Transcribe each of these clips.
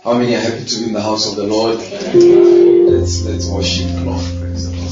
How many are happy to be in the house of the Lord? Let's worship the Lord. Praise the Lord.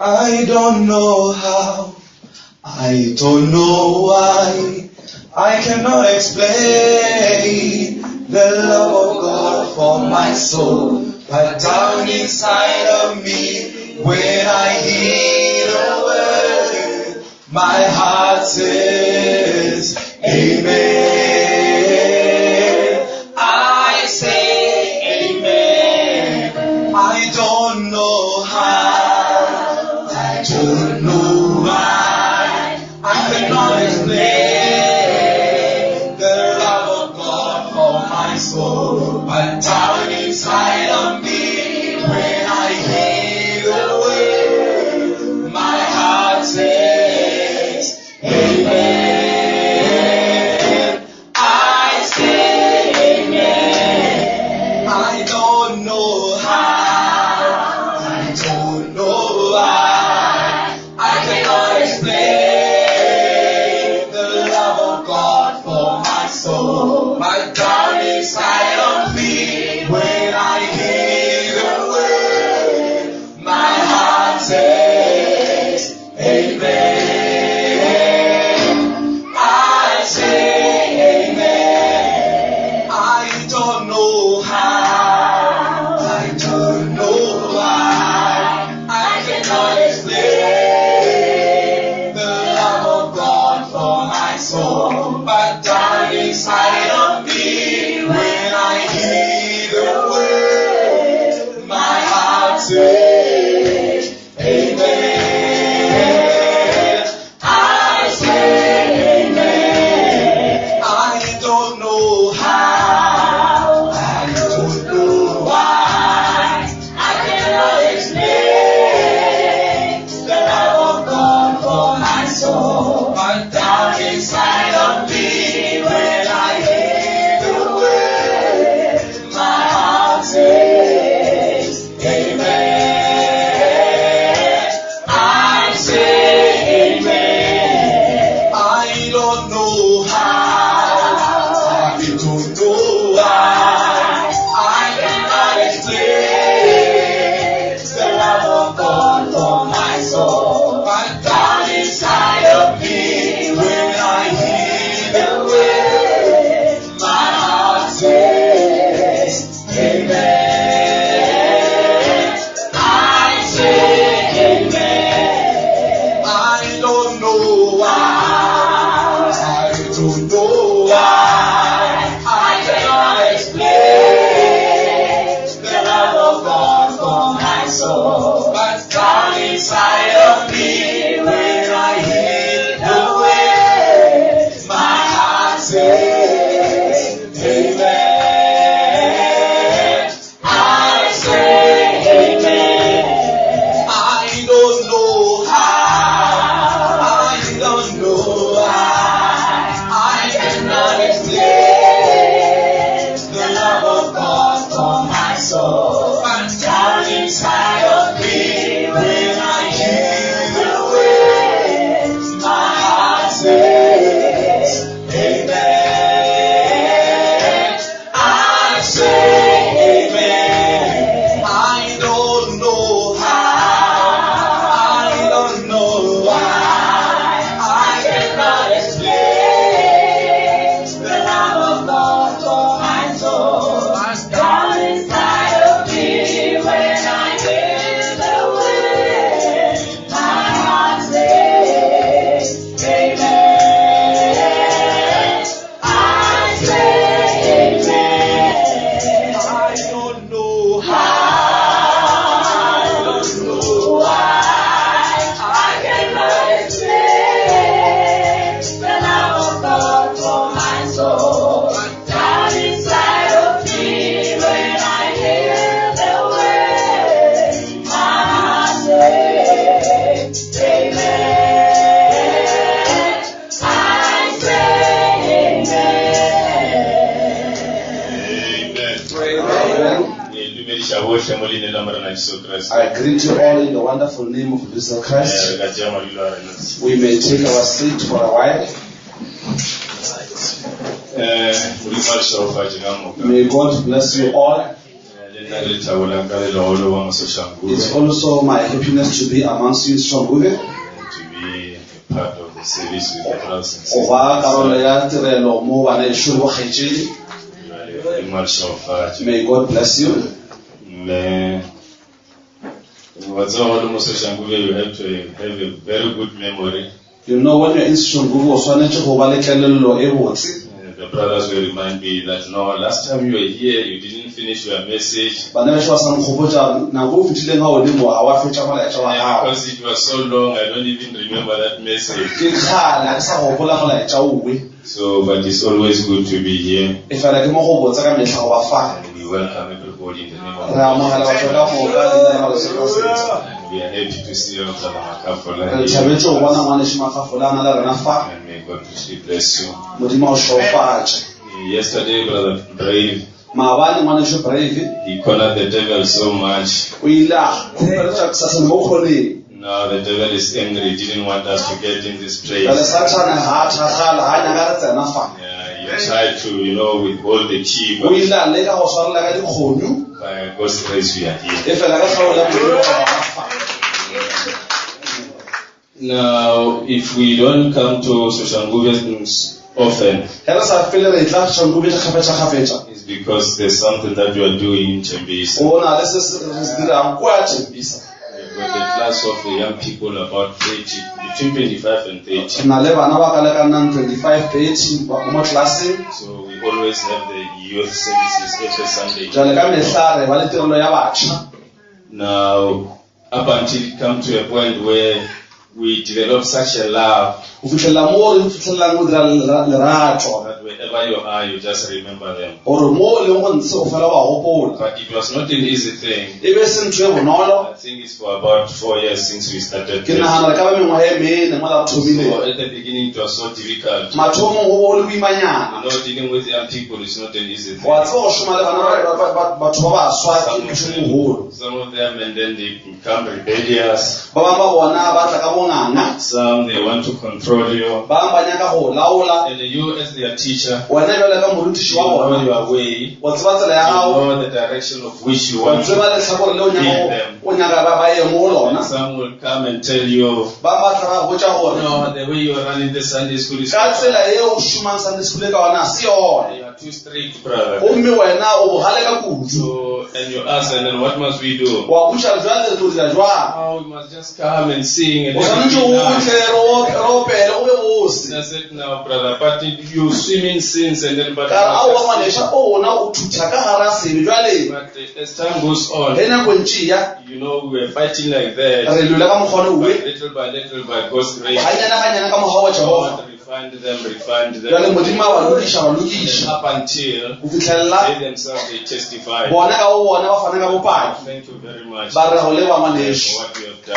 I don't know how, I don't know why, I cannot explain the love of God for my soul. But down inside of me, when I hear the word, my heart says, Amen. I say Amen. I don't know how, I don't know why, I cannot explain the love of God for my soul. But down inside of me, when I hear the word, my heart says, Amen. I say Amen. I don't know how, I don't know why, I cannot explain the love of God for my soul. But down inside of me, when I hear the word, my heart says, Amen. I say Amen. I don't know how, I don't know why, I cannot explain the love of God for my soul. But down inside of me, when I hear the word, my heart says, Amen. I say Amen. I don't know how, I don't know why, I cannot explain the love of God for my soul. But down inside of me, when I hear the word, my heart says, Amen. I say Amen. I don't know how, I don't know why, I cannot explain the love of God for my soul. But down inside of me, when I hear the word, my heart says, Amen. I say Amen. I don't know why, I don't know why, I cannot explain the love of God for my soul. But down inside of me, when I hear the word, my heart says, Amen. I say Amen. I don't know how, I don't know why, I cannot explain the love of God for my soul. But down inside of me, when I hear the word, my heart says, Amen. I say Amen. I don't know how, I don't know why, I cannot explain the love of God for my soul. But down inside of me, when I hear the word, my heart says, Amen. I say Amen. I don't know how, I don't know why, I cannot explain the love of God for my soul. But down inside of me, when I hear the word, my heart says, Amen. I say Amen. I greet you all in the wonderful name of Jesus Christ. We may take our seat for a while. May God bless you all. It's also my happiness to be amongst you in Soshanguve. To be a part of the service with the brothers and You sisters. Very much of May God bless you. What's all almost Soshanguve, you have to have a very good memory. You know, when you're in Soshanguve, The brothers will remind me that no, last time you were here, you didn't finish your message. Because it was so long, I don't even remember that message. So, but it's always good to be here. And we welcome everybody in the name of God. We are happy to see our brother Makafola here. And may God richly bless you. Yesterday, Brother Brave, he cornered the devil so much. Now the devil is angry, didn't want us to get in this place. Yeah, he tried to, withhold the key, but by God's grace we are here. Now, if we don't come to Soshanguve often, it's because there's something that you are doing in Chembisa. We've got a class of the young people about 30, between 25 and 30. So we always have the youth services every Sunday. Now, up until it comes to a point where we develop such a love that wherever you are, you just remember them. But it was not an easy thing. I think it's for about 4 years since we started. So at the beginning, it was so difficult. Dealing with young people is not an easy thing. Some of them, and then they become rebellious. Some, they want to control you. And you, as their teacher, you know your way, you know the direction of which you want to lead them. And some will come and tell you, no, the way you are running the Sunday school is not right. You are too strict, brother. So, and you ask, and then what must we do? Oh, we must just come and sing and everything. I said, no, brother, but you swim in sins and then but as time goes on, we were fighting like that. But little by God's grace, God refined them. Up until they themselves, they testified. Thank you very much for what you have done.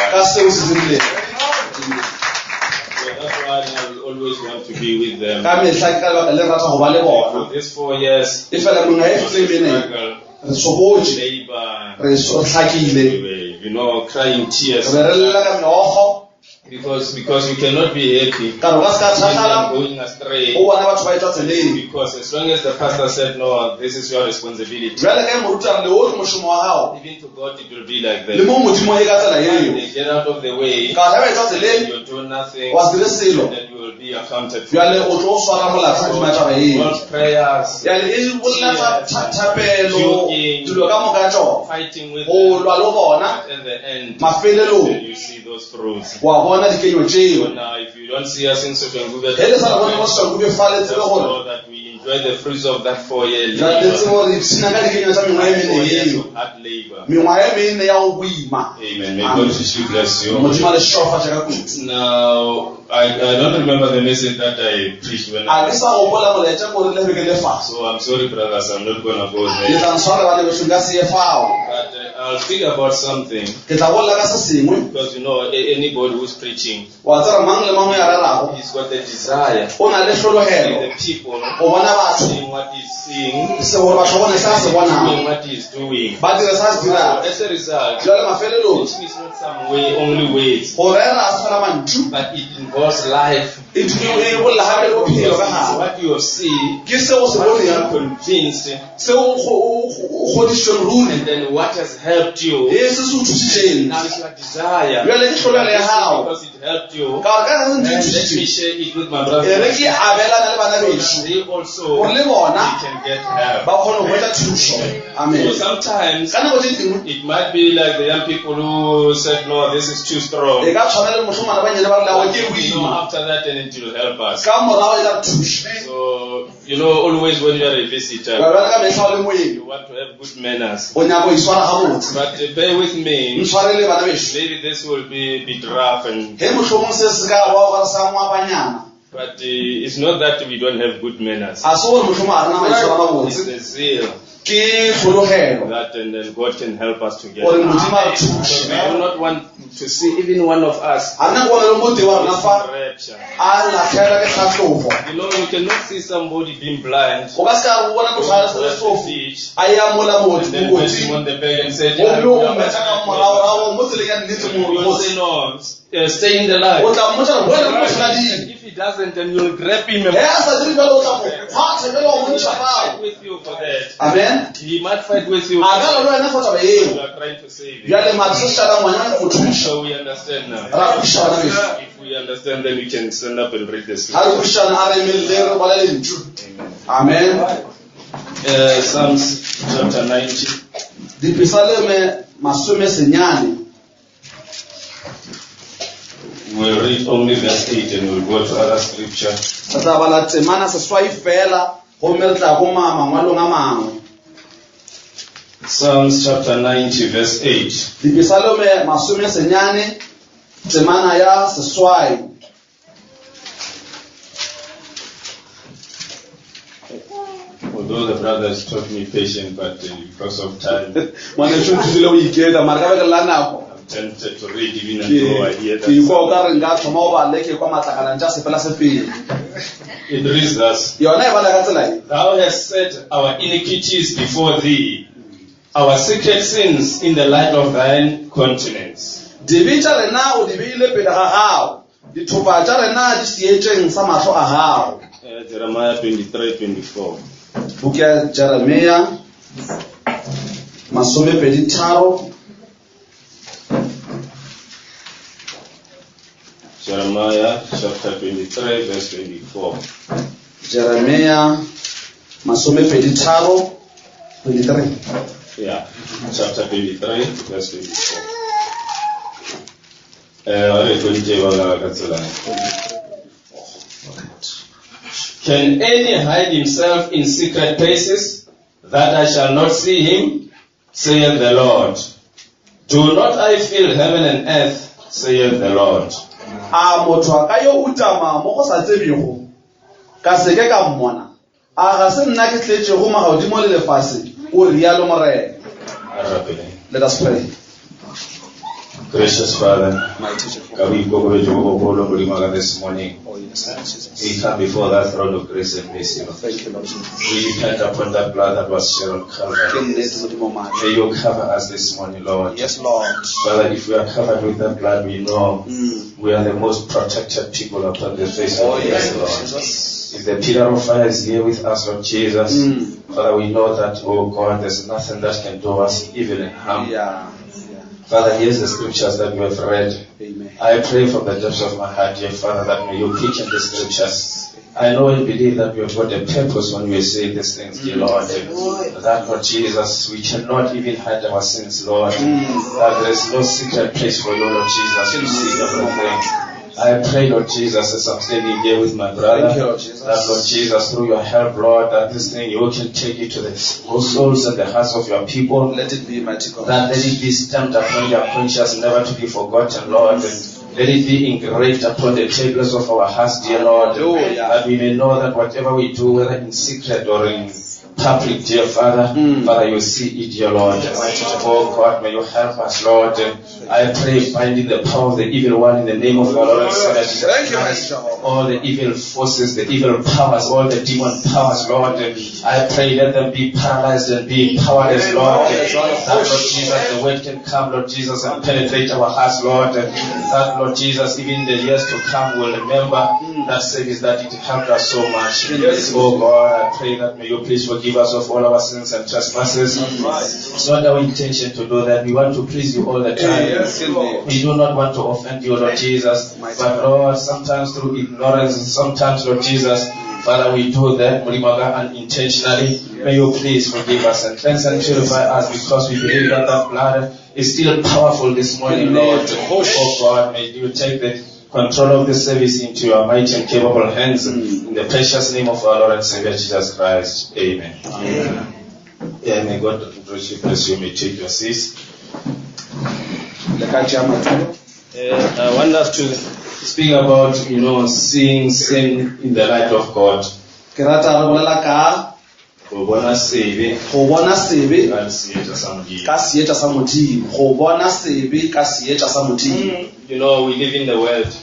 So that's why I will always want to be with them. For these 4 years, struggle, labor, crying tears. Because you cannot be happy going astray. Because as long as the pastor said, no, this is your responsibility, even to God it will be like that. They get out of the way, you do nothing, and you will be accounted for. God's prayers, tears, joking, fighting with them, but at the end, you see those fruits. So now, if you don't see us in Soshanguve, so that we enjoy the fruits of that 4-year labor, 4 years of hard labor. Amen. May God richly bless you. Now, I don't remember the message that I preached when I was here. So I'm sorry, brothers, I'm not going to go there. But I'll speak about something. Because anybody who's preaching, he's got the desire. The people seeing what he's seeing, doing what he's doing. As a result, it is not some way, only ways, but it involves life. What you see, what you are convinced, and then what has helped you. Now it's your desire. Because it helped you. And let me share it with my brothers. They also can get help. Amen. So sometimes it might be like the young people who said, no, this is too strong. After that, then it will help us. So, always when you are a visitor, you want to have good manners. But bear with me, maybe this will be a bit rough, but it's not that we don't have good manners. It's the zeal that and then God can help us together. I do not want to see even one of us rapture. You cannot see somebody being blind on the beach and then put him on the bed and say, stay in the light. If he doesn't, then you'll grab him and fight with you for that. Amen. He might fight with you. You are trying to save him. So we understand now. If we understand, then we can stand up and read the scripture. Amen. Psalms chapter 90. We'll read only verse 8 and we'll go to other scripture. Psalms chapter 90 verse 8. Although the brothers taught me patience, but because of time, I'm tempted to read even though I hear that. It reads thus: Thou hast set our iniquities before thee, our secret sins in the light of thine countenance. Jeremiah 23:24. Book ya Jeremiah masomepedi tharo. Jeremiah chapter 23 verse 24. Jeremiah masomepedi tharo 23. Yeah, chapter 23 verse 24. Can any hide himself in secret places, that I shall not see him, saith the Lord? Do not I fill heaven and earth, saith the Lord? Let us pray. Gracious Father, this morning, we come before that throne of grace and mercy. We depend upon that blood that was shed on Calvary. May you cover us this morning, Lord. Yes, Lord. Father, if we are covered with that blood, we know we are the most protected people upon the face of the earth, Lord. If the pillar of fire is here with us, Lord Jesus, Father, we know that, oh God, there's nothing that can do us evil and harm. Father, here's the scriptures that we have read. Amen. I pray from the depths of my heart, dear Father, that may you preach in the scriptures. I know and believe that we have got a purpose when we say these things, dear Lord. That, Lord Jesus, we cannot even hide our sins, Lord. That there is no secret place for you, Lord Jesus, to see everything. I pray, Lord Jesus, as I'm standing here with my brother, that, Lord Jesus, through your help, Lord, that this thing, you can take it to the souls and the hearts of your people. Let it be, mighty God. That let it be stamped upon your conscience, never to be forgotten, Lord. And let it be engraved upon the tables of our hearts, dear Lord. That we may know that whatever we do, whether in secret or in public, dear Father. Father, you see it, dear Lord. Oh God, may you help us, Lord. I pray, binding the power of the evil one in the name of our Lord and Savior Jesus Christ. All the evil forces, the evil powers, all the demon powers, Lord. I pray, let them be paralyzed and be powerless, Lord. That, Lord Jesus, the word can come, Lord Jesus, and penetrate our hearts, Lord. That, Lord Jesus, even in the years to come, will remember that service that it helped us so much. Oh God, I pray that may you please forgive us of all our sins and trespasses. It's not our intention to do that. We want to please you all the time. We do not want to offend you, Lord Jesus. But Lord, sometimes through ignorance, sometimes, Lord Jesus, Father, we do that unintentionally. May you please forgive us and cleanse and purify us, because we believe that that blood is still powerful this morning, Lord. Oh God, may you take the control of the service into your mighty and capable hands. In the precious name of our Lord and Savior Jesus Christ. Amen. Amen. Yeah, may God bless you. May take your seats. I want us to speak about, seeing sin in the light of God. Go bona sebe ka seetša sa modimo. We live in the world.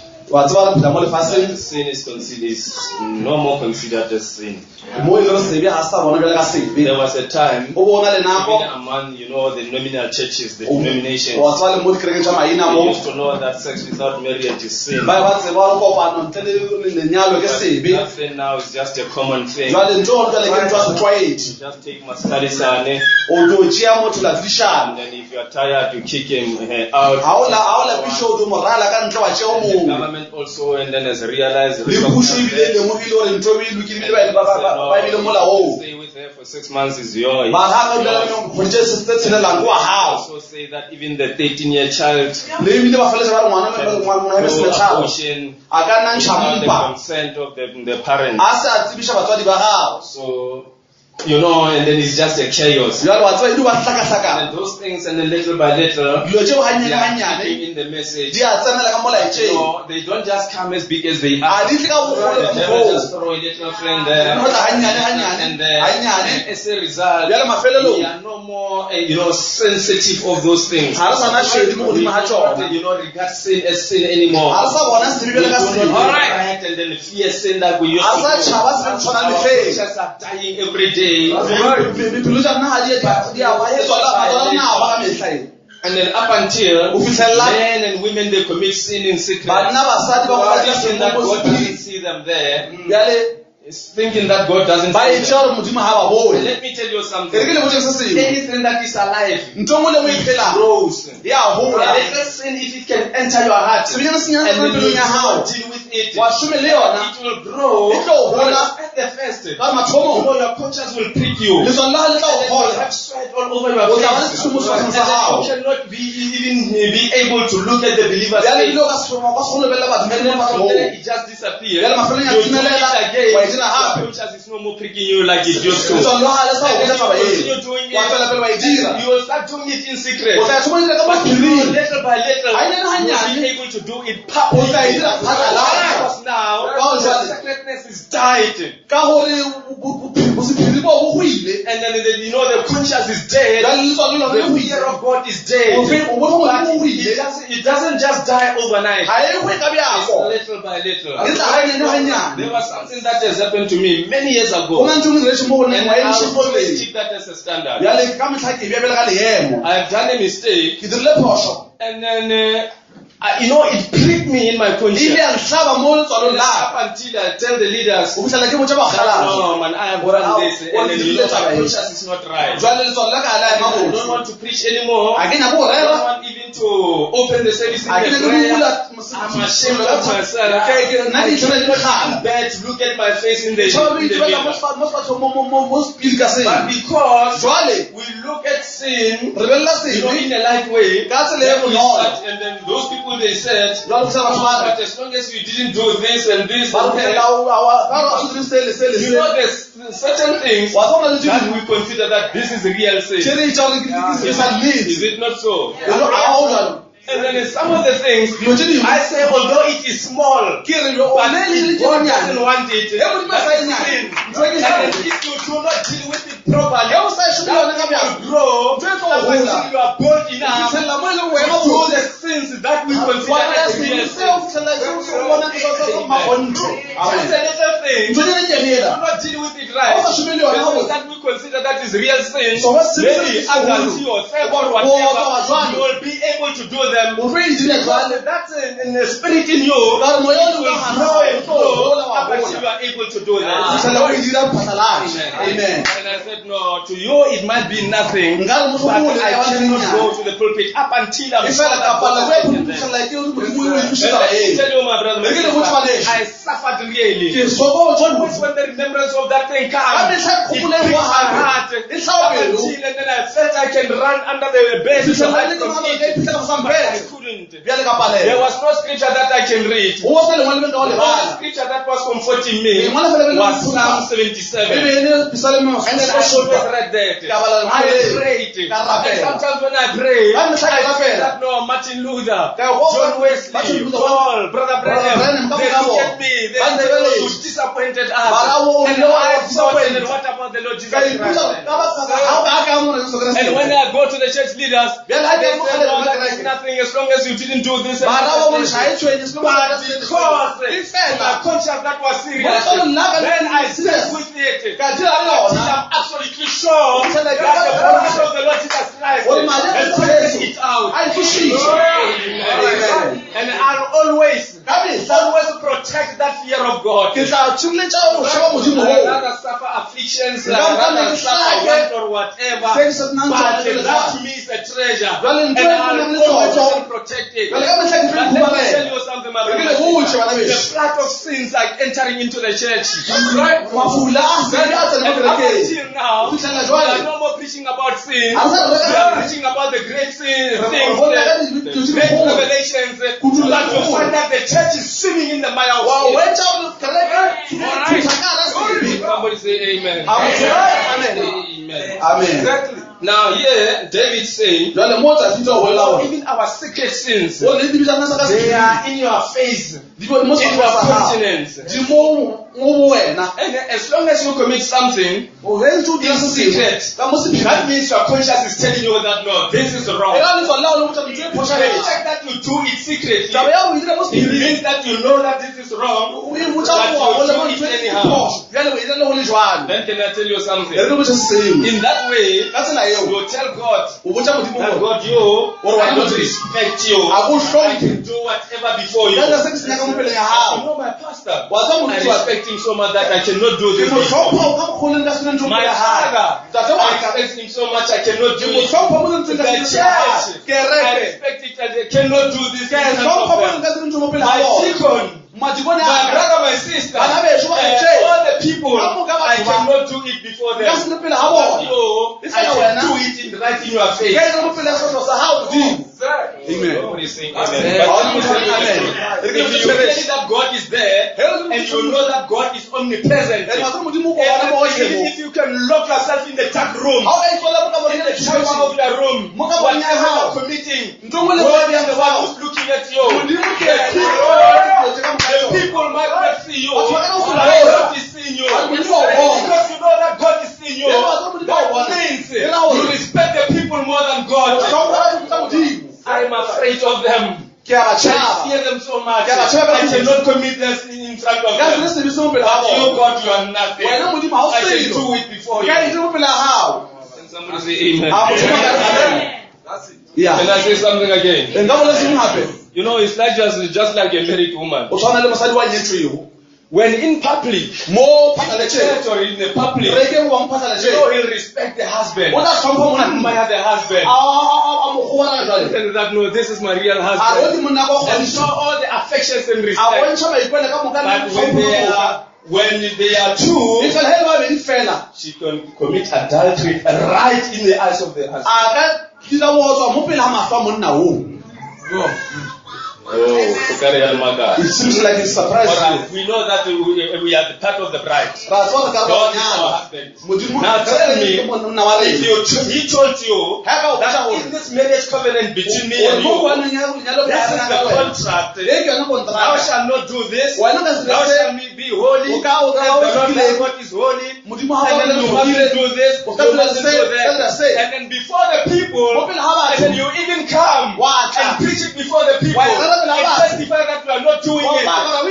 Sin is considered no more considered as sin. There was a time even among the nominal churches, the denominations, they used to know that sex without marriage is sin. That thing now is just a common thing. Just take Mascarisane, and then if you are tired, you kick him out. The government also, and then has realized stay with her for 6 months is yours. Also say that even the 13-year child without the consent of the parents. So and then it's just a chaos. And those things, and then little by little, they are in the message. They don't just come as big as they are. The devil just throw a little friend there, and as a result, we are no more, sensitive of those things. We do not regard sin as sin anymore. We do not regret and then fear sin that we used to do. Our churches are dying every day. And then up until men and women, they commit sin in secret. Thinking that God doesn't see them there. It's thinking that God doesn't see them. Let me tell you something. Anything that is alive, it grows. And let us sin, if it can enter your heart, and then you deal with it, it will grow. At the first, your conscience will prick you. And then you will have sweat all over your face. And then you cannot be able to look at the believer's face. And then from there, it just disappears. You do it again. Your conscience is no more pricking you like it used to. And then you continue doing it. You will start doing it in secret. But little by little, you will be able to do it publicly. Because now, the sacredness is died. And then the conscience is dead. The fear of God is dead. But it doesn't just die overnight. It's little by little. There was something that has happened to me many years ago. And I always keep that as a standard. I have done a mistake. And then it pricked me in my conscience. Up until I tell the leaders, no man, I have done this, and then my conscience is not right. I don't want to preach anymore. I don't want even to open the service in prayer. I'm ashamed of myself. I cannot bear to look at my face in the mirror. But because we look at sin, in a light way, and then those people, they said, but as long as you didn't do this and this and that, there's certain things that we consider that this is real sin. Is it not so? And then some of the things, I say, although it is small, but God doesn't want it, that's sin. And if you do not deal with it properly, that will grow until you are bold enough to do the sins that we consider as real sins. Just a little thing, do not deal with it right. The things that we consider that is real sin, maybe adultery or theft or whatever, you will be able to do them. Because that's in the spirit in you, it will grow and grow up until you are able to do that. Amen. And I said, no, to you it might be nothing, but I cannot go to the pulpit up until I'm sure that God is there. I tell you, my brother, I suffered really. Always when the remembrance of that thing comes, it breaks my heart. And then I felt I can run under the bed to hide from it, but I couldn't. There was no scripture that I can read. The only scripture that was comforting me was Psalm 77. And then I always read that. I prayed. And sometimes when I pray, I feel that no, Martin Luther, John Wesley, Paul, Brother Branham, they look at me, they disappointed us. And I thought, what about the Lord Jesus Christ? And when I go to the church leaders, they say, no, that is nothing as long as you didn't do this. But because my conscience that was serious, then I stick with it. I'm absolutely sure that the promise of the Lord Jesus Christ has taken it out. And I'll always protect that fear of God. Rather suffer afflictions, rather suffer want or whatever, but that to me is a treasure. And I'll always protect it. But let me tell you something, my brother. The flood of sins are entering into the church. Right? And up until now, we are no more preaching about sin. We are preaching about the great things, the great revelations. But you find that the church is swimming in the mire of sin. Somebody say amen. Amen. Exactly. Now here, David saying, even our secret sins, they are in your face, in your continents. And as long as you commit something in secret, that means your conscience is telling you that no, this is wrong. The fact that you do it secretly, it means that you know that this is wrong, but you do it anyhow. Then can I tell you something? In that way, you will tell God that God, I don't respect you. I can do whatever before you. You know my pastor. I respect him so much that I cannot do this before. My father, I respect him so much I cannot do it. The church, I respect it and I cannot do this. My deacon, my brother, my sister, all the people, I cannot do it before them. But I can do it right in your face. Amen. If you say that God is there, and you know that God is omnipresent, even if you can lock yourself in the dark room, in the tower of your room, whatever you're committing, God is the one who's looking at you. The people might not see you, but God is seeing you. Because you know that God is seeing you, that means you respect the people more than God. I'm afraid of them. I fear them so much. I cannot commit this in front of them. But you, God, you are nothing. I can do it before you. Can somebody say amen? Yeah. Can I say something again? You know, it's like just like a married woman. When in public, more in the church or in the public, he'll respect the husband. Admire the husband. And that, no, this is my real husband. And show all the affections and respect. But when they are two, she can commit adultery right in the eyes of the husband. It seems like it's surprising. We know that we are the part of the bride. God is our husband. Now tell me, if he told you that in this marriage covenant between me and you, this is the contract, thou shalt shall not do this. Thou shalt be holy. And the Lord thy God is holy. And then you mustn't do this. You mustn't do that. And then before the people, and then you even come and preach it before the people and testify that you are not doing it. But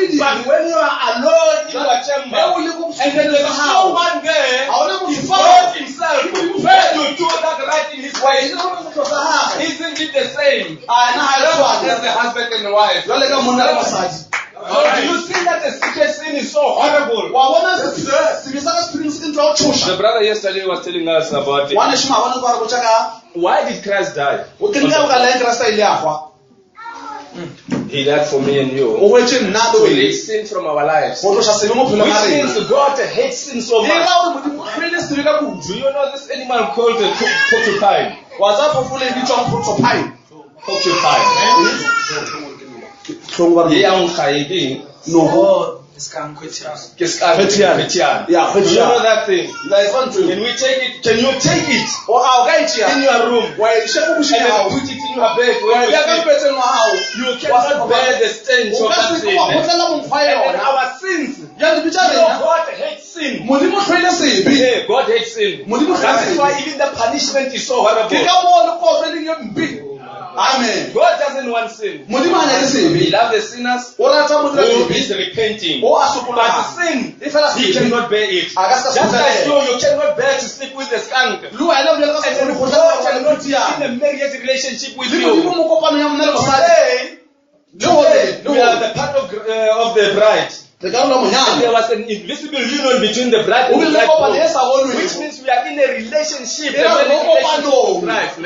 when you are alone in your chamber, and then there is no one there, he God himself, where you do that right in his way. Isn't it the same? As the husband and the wife. So do you see that the secret sin is so horrible? The brother yesterday was telling us about it. Why did Christ die? He died for me and you. To erase sin from our lives. Which means God hates sin so much. Do you know this animal called a porcupine? Porcupine. No. Do you know that thing? Can we take it? Can you take it in your room and then put it in your bed where you sleep? You cannot bear the stench of that sin. And then our sins. You know, God hates sin. Yeah, God hates sin. That is why even the punishment is so horrible. Amen. God doesn't want sin. He loves the sinners who is repenting. But sin, he cannot bear it. Just like you cannot bear to sleep with a skunk. And then God cannot be in a marriage relationship with you. Today, we are the part of the bride. And there was an invisible union between the bride and the bridegroom, which means we are in a relationship, with Christ. And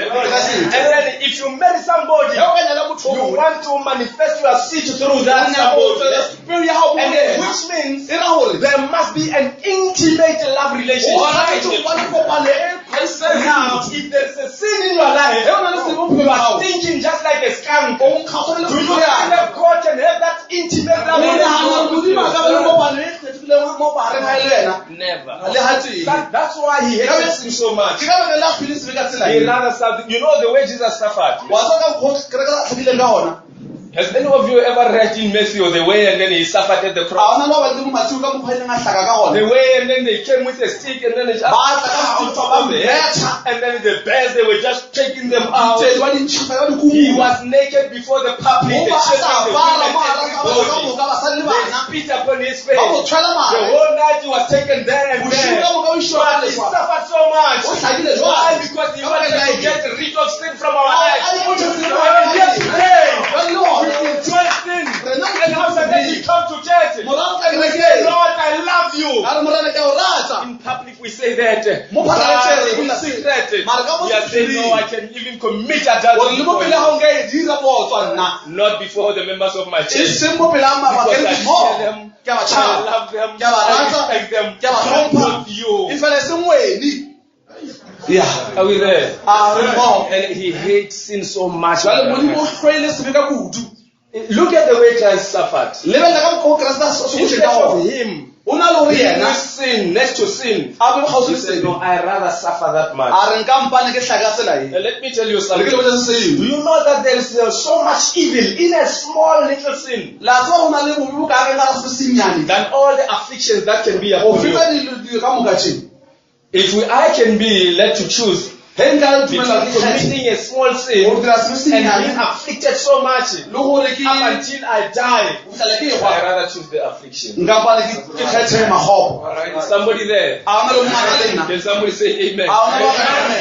then if you marry somebody, you want to manifest your seed through that somebody. And which means there must be an intimate love relationship. Now, if there's a sin in your life, you are thinking just like a skunk. Do you think that God can have that intimate love relationship? Never. That's why he hates him so much. He rather suffered. You know the way Jesus suffered. Has any of you ever read in Matthew the way and then he suffered at the cross? The way and then they came with a stick and then they just and then the bears, they were just taking them out. He was naked before the public. They spit upon his face. The whole night he was taken there and there. But he suffered so much. Why? Because he wanted to get rid of sin from our lives. And yet today, we enjoy sin. And after that we come to church. And we say, Lord, I love you. In public we say that. In secret, we are saying, no, I can even commit adultery. Not before the members of my church. Because I share them, I love them, I respect them. Not you. Yeah. Are we there? And he hates sin so much. Look at the way Christ suffered. Instead of him with sin, next to sin, he said, no, I rather suffer that much. Let me tell you something. Do you know that there is so much evil in a small little sin than all the afflictions that can be upon you? If I can be led to choose between committing a small sin and being afflicted so much up until I die, I rather choose the affliction. Alright, somebody there? Can somebody say amen?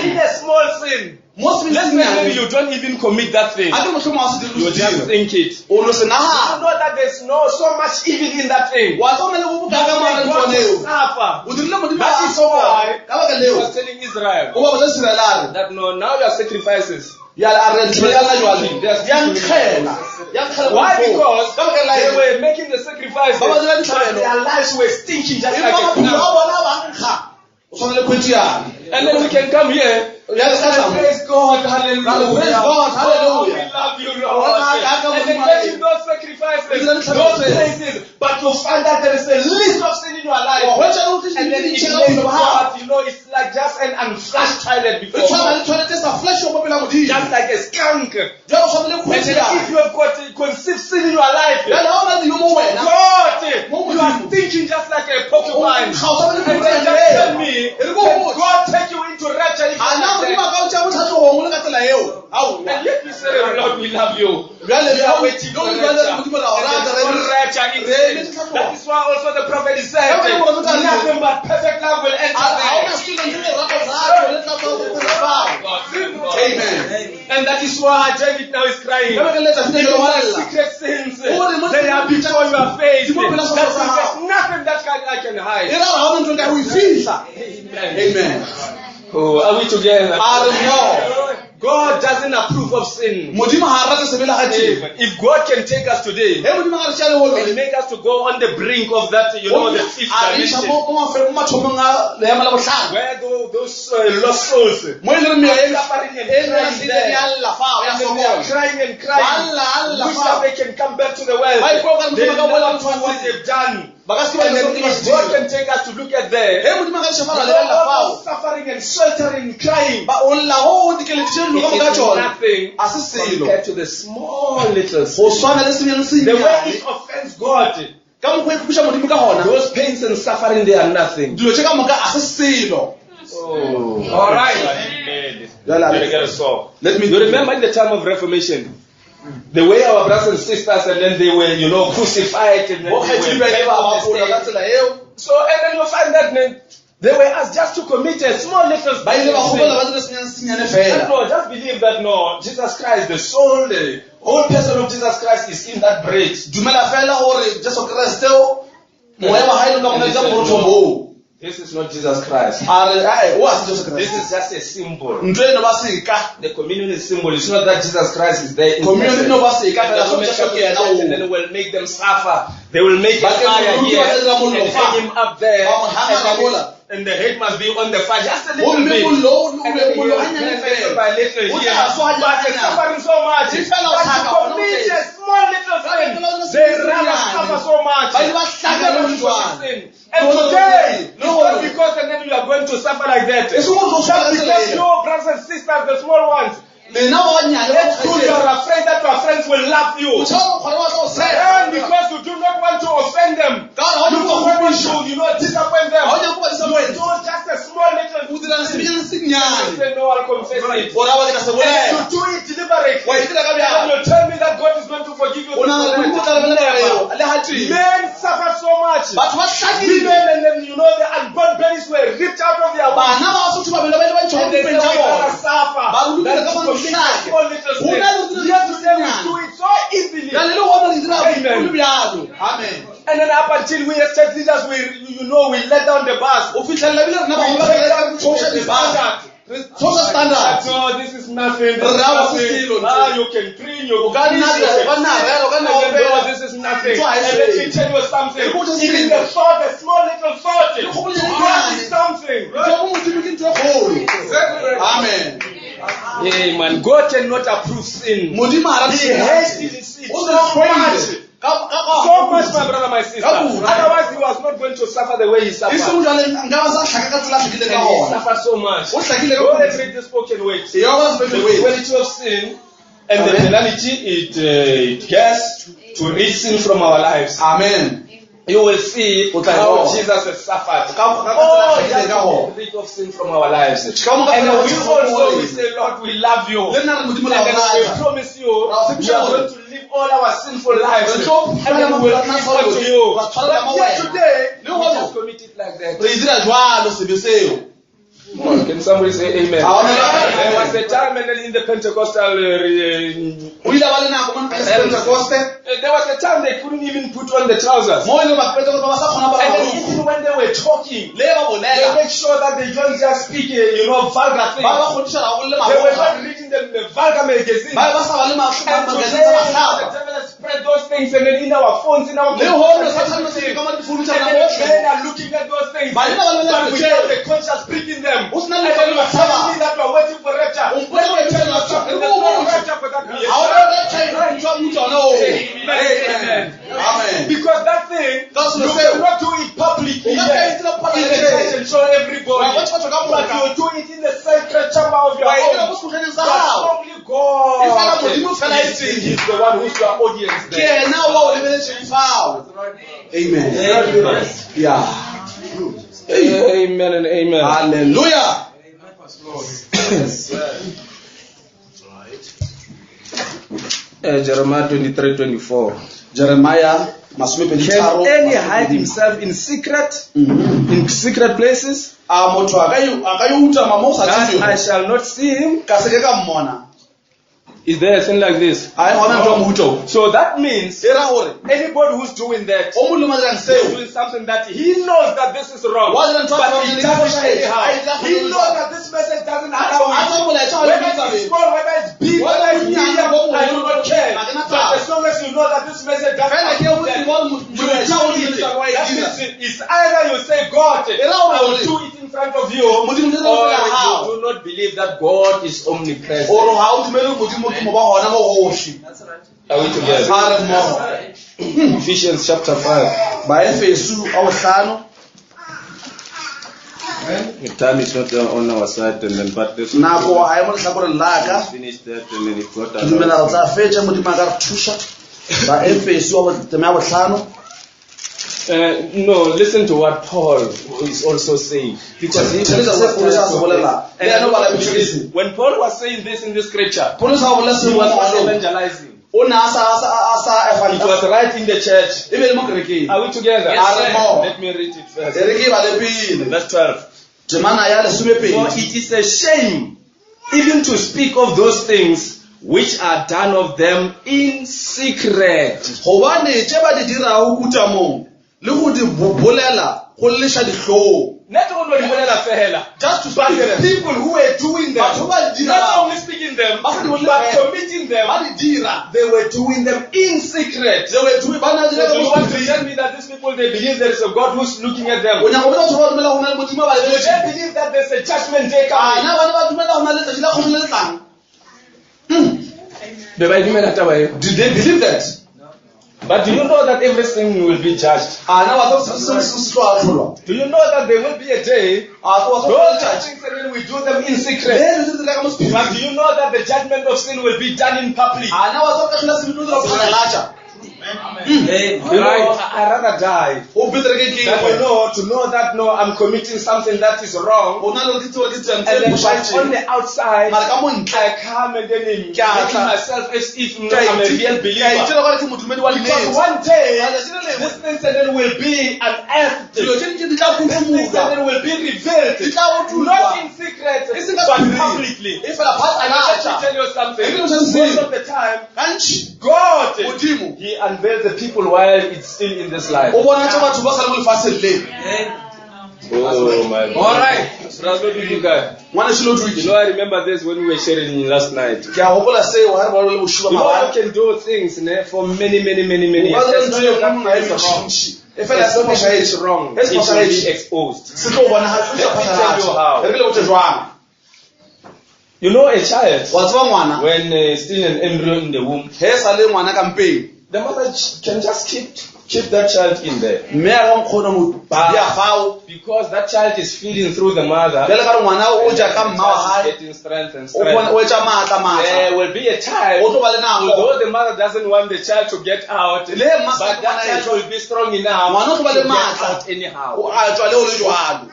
In a small sin, let's maybe you don't even commit that thing. You just think it. You know that there's so much evil in that thing. You suffer. That is why he was telling Israel that no, now your sacrifices. Why? Because they were making the sacrifices, but their lives were stinking just like a cow. And then we can come here. Praise God, hallelujah. Praise God, hallelujah. We love you, Lord. And then making those sacrifices, those praises, but to find that there is a list of sin in your life. And then it makes God, it's like just an unflushed toilet before God. Just like a skunk. And then if you have got conceived sin in your life, tell me, can God take you into rapture if you are not dead? And yet we say, Lord, we love you. We are waiting for rapture. That is why also the prophet is saying, nothing but perfect love will enter there. Amen. And that is why David now is crying. Secret sins, they are before your face. There's nothing that I can hide. Amen. Oh, are we together? God doesn't approve of sin. If God can take us today and make us to go on the brink of that, the fifth dimension, where those lost souls are suffering and crying and crying, wish that they can come back to the world. They know what they've done. And if God can take us to look at there, suffering and sheltering, crying, it is nothing compared to the small little sin. The way it offends God, those pains and suffering, they are nothing. Oh. All right. You remember in the time of Reformation, the way our brothers and sisters, and then they were, crucified, and then so, and then you find that they were asked just to commit a small little sin. And no, just believe that Jesus Christ, the soul, the whole person of Jesus Christ is in that bread. This is not Jesus Christ. This is just a symbol. The communion is symbol. It's not that Jesus Christ is there. And then it will make them suffer. They will make a fire here and hang him up there. And the head must be on the fire just a little bit. And then he will little by little here. But it's suffering so much. But to commit a small little sin, they rather suffer so much. And today, it's not because and then you are going to suffer like that. It's not because your brothers and sisters, the small ones, you are afraid that your friends will love you. And because you do not want to offend them, you don't want to disappoint them. You do just a small little sin. Say, no, I'll confess it. And you do it deliberately. And you tell me that God is going to forgive you. Men suffer so much. Women and then the unborn babies were ripped out of their womb. And they suffer. Small little things. Yet today we do it so easily. Amen. And then up until we as church leaders, we let down the bars. We take down social standard. So this is nothing. You can clean, you can this is nothing. And let me tell you something. Even the thought, the small little thought, is something. Amen. Yeah, man. God cannot approve sin. He hates sin so much. So much, my brother, my sister. Otherwise, he was not going to suffer the way he suffered. And he suffered so much. Let's read the spoken words. The quality of sin and the penalty it gets to rid sin from our lives. Amen. You will see how Jesus has suffered. Oh, rid of sin from our lives. And we say, Lord, we love you. And then we promise you, we are going to live all our sinful lives. And then we will live for you. But yet today, we just commit it like that. Can somebody say amen? There was a time in the Pentecostal there was a time they couldn't even put on the trousers. And even when they were talking, they make sure that they don't just speak vulgar things. They were not reading the vulgar magazine. And today, the devil has spread those things and then in our phones, in our computers, and then men are looking at those things. But without the conscience breaking them. And then you are telling me that you are waiting for rapture. Let me tell you something. There's no rapture for that creation. Amen. Because that thing, you cannot do it publicly yet. In the church and show everybody. But you do it in the sacred chamber of your home. But only God is the one who's your audience there. Amen. Yeah. Amen and amen. Hallelujah. Jeremiah 23:24. Jeremiah. Can any hide himself in secret, in secret places, that I shall not see him? Is there a thing like this? So that means anybody who's doing that, doing something that he knows that this is wrong, but he does it anyhow. He knows that this message doesn't allow it. Whether it's small, whether it's big, whether it's medium, I do not care. But as long as you know that this message doesn't allow it, you will tell it. That means it's either you say, God, I will do it in front of you, or you do not believe that God is omnipresent. That's right. Are we together? Ephesians chapter 5. The time is not on our side, and then but this finish that, and then it got no, listen to what Paul is also saying. Because he when Paul was saying this in the scripture, he was evangelizing. It was right in the church. Are we together? Yes, let me read it first. Verse 12. For it is a shame even to speak of those things which are done of them in secret. Just to speak them. People who were doing them, not only speaking them, but committing them, they were doing them in secret. So do you want to tell me that these people, they believe there is a God who's looking at them? Do they believe that there's a judgment day coming? Do they believe that? But do you know that everything will be judged? Do you know that there will be a day those things and then we do them in secret? But do you know that the judgment of sin will be done in public? I'd rather die to know that no, I'm committing something that is wrong, and then on the outside I come and then make myself as if I'm a real believer. Because one day this thing then will be unearthed, this thing then will be revealed, not in secret but publicly. Let me tell you something. Most of the time God, He unveils the people while it's still in this life. Oh my God. Alright. You know, I remember this when we were sharing last night. You know, you can do things for many years. If it's wrong, it will be exposed. Let me tell you how. You know, a child, when still an embryo in the womb, the mother can just keep that child in there. Because that child is feeding through the mother, getting strength and strength. There will be a time, although the mother doesn't want the child to get out, but that child will be strong enough to get out anyhow.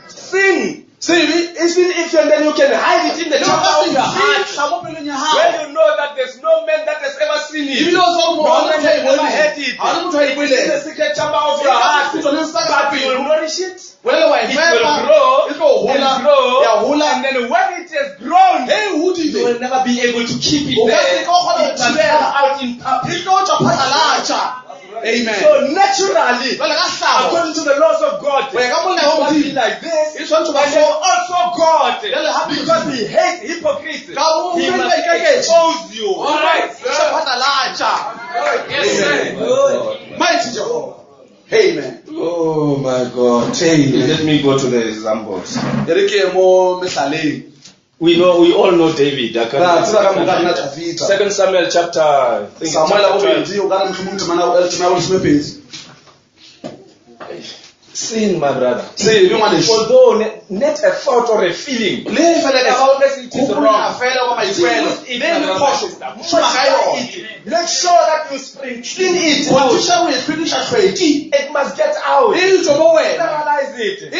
Sin. See, even if and then you can hide it in the chamber of your heart, when you know that there's no man that has ever seen it, no man has ever heard it. It's in the secret chamber of your heart, but you will nourish it. It will grow, and then when it has grown, you will never be able to keep it there. It will come out in public. Amen. So naturally, according to the laws of God, it must be like this. And then also God, because He hates hypocrites, He must expose you. Alright. Amen. Oh my God. Amen. Let me go to the examples. We all know David. 2 Samuel chapter. Sin, my brother. Although Not a thought or a feeling. As long as it is wrong. Make sure that you clean it out. It must get out. Sterilize it.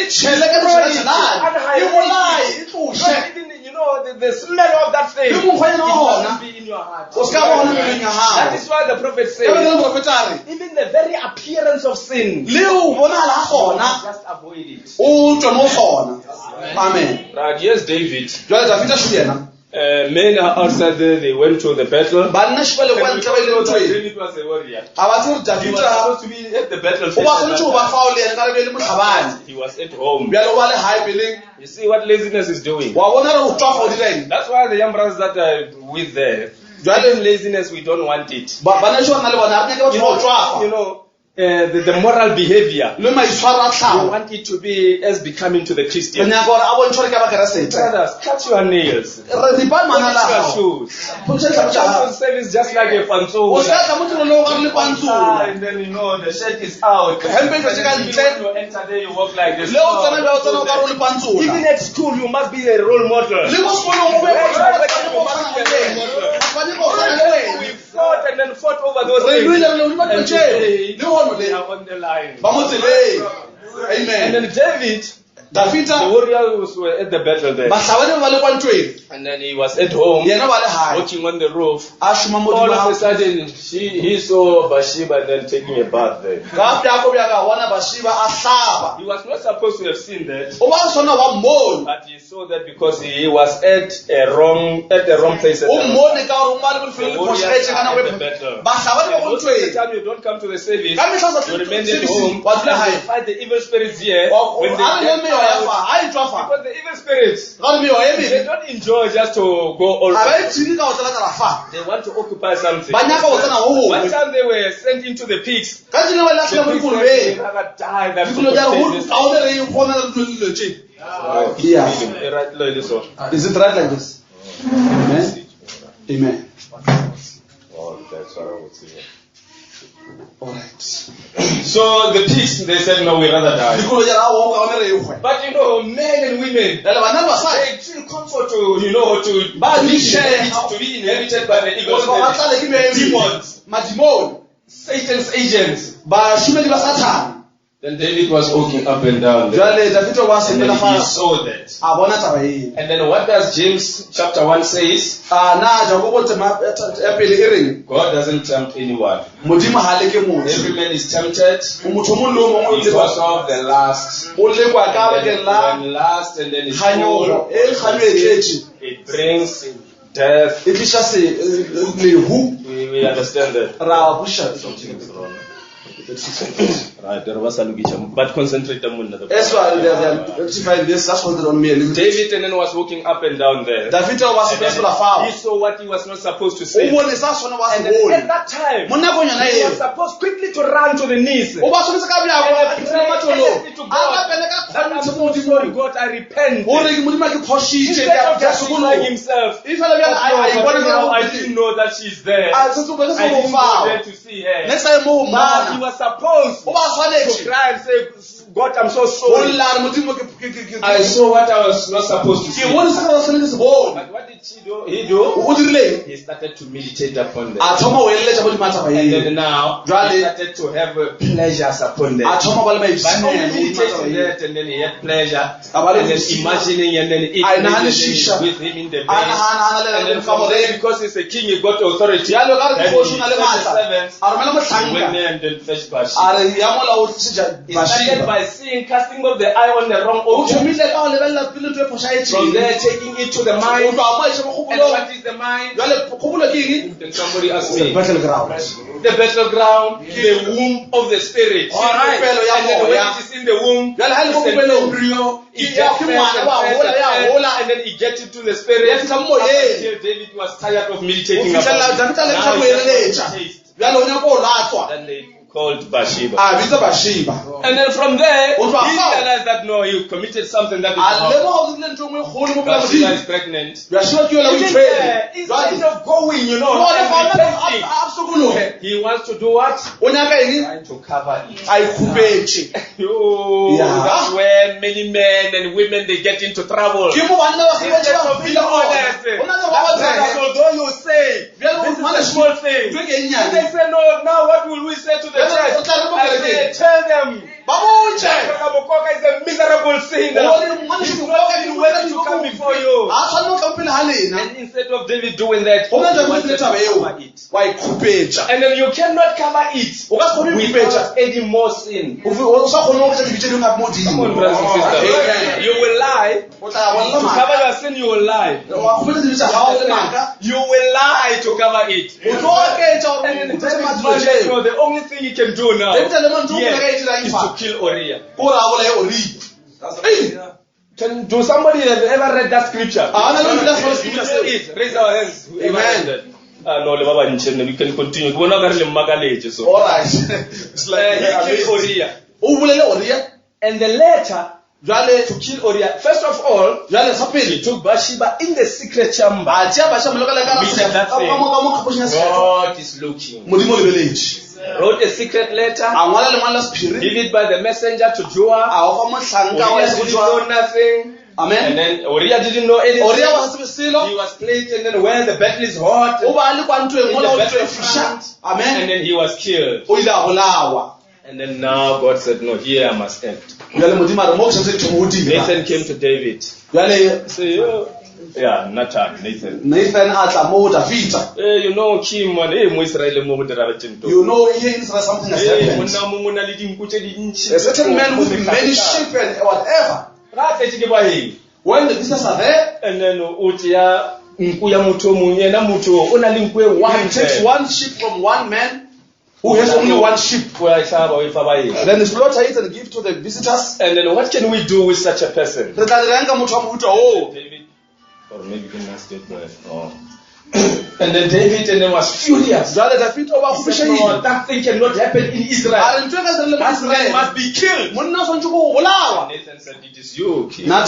You know, the smell of that thing. It must be in your heart. That is why the prophet says, even the very appearance of sin, just avoid it. Amen. Right, yes, David. Men outside there, they went to the battle. David was a warrior. He was supposed to be at the battlefield. He was at home. You see what laziness is doing. That's why the young brothers that are with there, laziness, we don't want it. You know, the moral behavior. We want it to be as becoming to the Christian. Brothers, cut your nails. Polish your shoes. Service just like a fanzo. And then you know the shirt is out. When you enter there, you walk like this. Even at school, you must be a role model. We fought and then fought over those things. They are on the line. Amen. And then David, the warriors were at the battle there. And then he was at home, watching on the roof. All of a sudden, he saw Bathsheba and then taking a bath there. He was not supposed to have seen that. But he saw that because he was at the wrong place at the battle. Most of the time you don't come to the service, you remain at home, and you fight the evil spirits here. When they because the evil spirits, they don't enjoy just to go all around. They want to occupy something. One time they were sent into the pigs. The pigs never died. Is it right like this? Amen. Amen. Oh, that's what I would say. All right. So the pigs, they said, no, we rather die. But you know, men and women, they feel comfort to, you know, to be inherited by the evil demons, Satan's agents. Then David was walking up and down there. And then he saw that. And then what does James chapter 1 says? God doesn't tempt anyone. Every man is tempted because of the lust. When lust and then it's full, it brings death. We understand that. Something is wrong. Right, but concentrate on another. That's why they are rectifying this. That's what they don't mean. David and then was walking up and down there. He saw what he was not supposed to say. And then at that time, he was supposed quickly to run to the knees. And I'm so sorry, God, I repent. Instead of justifying himself, I didn't know that she's there. I didn't go there to see her. But he was supposed to cry and say, God, I'm so sorry. I saw what I was not supposed to see. But what did he do? He started to meditate upon them. And then now, he started to have pleasures upon them. But only meditating that, and then he had pleasure. And then imagining and then eating and then with him in the bed. And then from there, because he's a king, he got authority. And he sent the servants. He went there and then fetched Bathsheba. He started by seeing, casting off the eye on the wrong object. From there, taking it to the mind. And what is the mind? Then somebody asked me. The battleground, the womb of the spirit. And then when it is in the womb, it's an embryo. It gets and then it gets into the spirit. Until David was tired of meditating upon it. Then they called Bathsheba. Bathsheba. And then from there, he realized that no, he committed something that is wrong. Bathsheba is pregnant. Instead of going, and repenting, he wants to do what? Trying to cover it. That's where many men and women, they get into trouble. Instead of being honest, although you say this is a small thing, they say no. Now what will we say to the church? I say, tell them Mokoka is a miserable sinner. He's not even worthy to come before you. And instead of David doing that, he wanted to cover it. And then you cannot cover it without any more sin. Come on, brothers and sisters. You will lie. To cover your sin, you will lie. You will lie to cover it. And then the only thing you can do now is to kill Uriah. Do somebody have ever read that scripture? Raise our hands. Amen. No, we can continue. All right. It's like he killed Uriah. And the letter to kill Uriah. First of all, he took Bathsheba in the secret chamber. God is looking. Wrote a secret letter, give it by the messenger to Joab. Uriah didn't know nothing. Amen. And then Uriah didn't know anything. He was placed, and then when the battle is hot, and then he was killed. And then now God said, no, here I must end. Nathan came to David. Yeah, Nathan. You know, Kim, you know, here in Israel something has happened. A certain man with many sheep and whatever. When the visitors are there, and then he takes one sheep from one man who has only one sheep. Then he slaughter it and give to the visitors. And then what can we do with such a person? David, or maybe he must get there. And then David was furious. He said, no, that thing cannot happen in Israel. That man must be killed. Nathan said, it is you, king. Why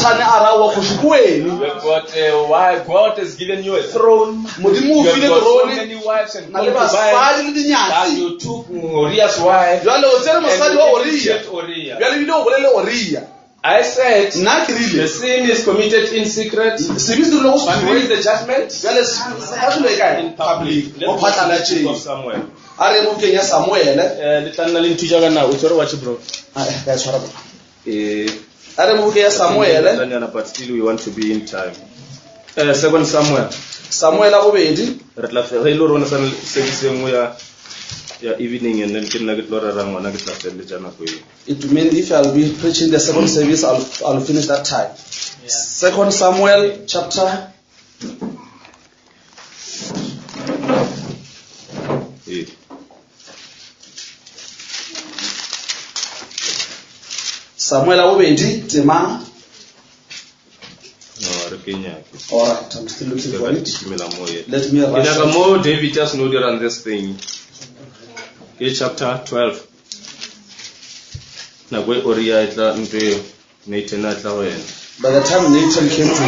God has given you a throne. You have got so many wives and concubines that you took Uriah's wife and you killed Uriah. I said, the sin is committed in secret, but where is the judgment? In public. Let's go to the book of Samuel. But still we want to be in time. 2 Samuel. Evening, and then it means if I'll be preaching the second service, I'll finish that time. 2 Samuel chapter 8. Samuel abobedi tema. Alright, I'm still looking for it. Let me rush. More David just know on this thing. Chapter 12. By the time Nathan came to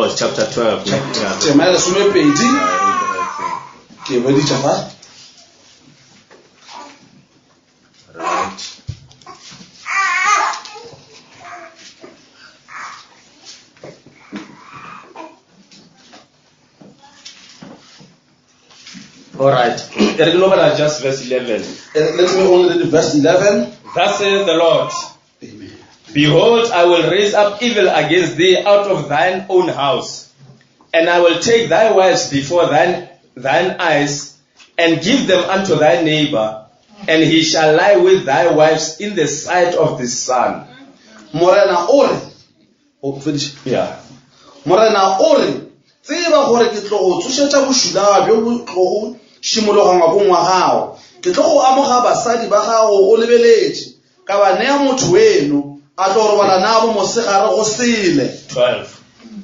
it's chapter 12. Right. All right. Just verse 11. Let me only read verse 11. Thus says the Lord. Amen. Behold, I will raise up evil against thee out of thine own house, and I will take thy wives before thine eyes, and give them unto thy neighbor, and he shall lie with thy wives in the sight of the sun. Morena ore. Oh, finish. Yeah. Morena ore. Tseba gore ke tlo go tsosetsa boshula bjo go shimologangwa go ngwagao ke tlo go amoga basadi ba gago o lebeletse ka ba nea motho weno a tlo robala nabo mosegare go sele. 12.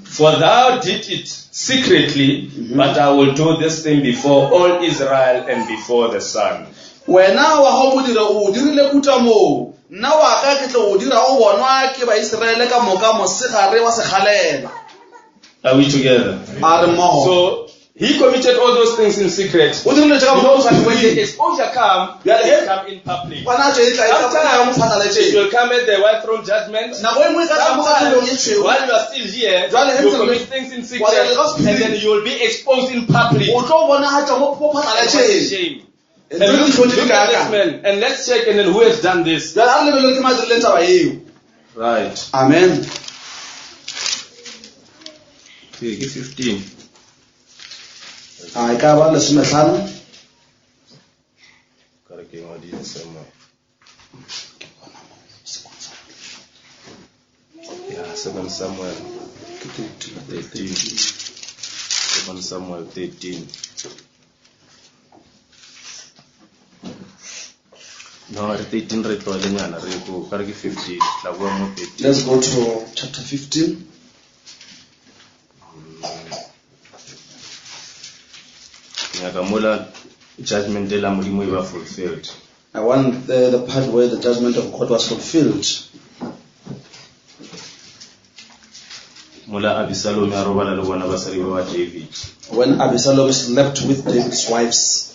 For thou did it secretly, but I will do this thing before all Israel and before the sun. wena wa go modira o dirile kuta mo nna wa ka ke tlo o dira o bonwa ke ba Israele ka moka mosegare wa segalela. Are we together? So he committed all those things in secret. When the exposure comes, it comes in public. Sometimes it will come at the white throne judgment. Sometimes while you are still here, you commit things in secret, and then you will be exposed in public. What a shame. And look at this man, and let's check and then who has done this. Right. Amen. Okay, give 15. I can't listen to Sam. Yeah, 2 Samuel 13. 2 Samuel 13. No, 13 right for Lenyana, 15. Let's go to chapter 15. Judgment de la Mulimo were fulfilled. I want the part where the judgment of God was fulfilled. When Absalom slept with David's wives.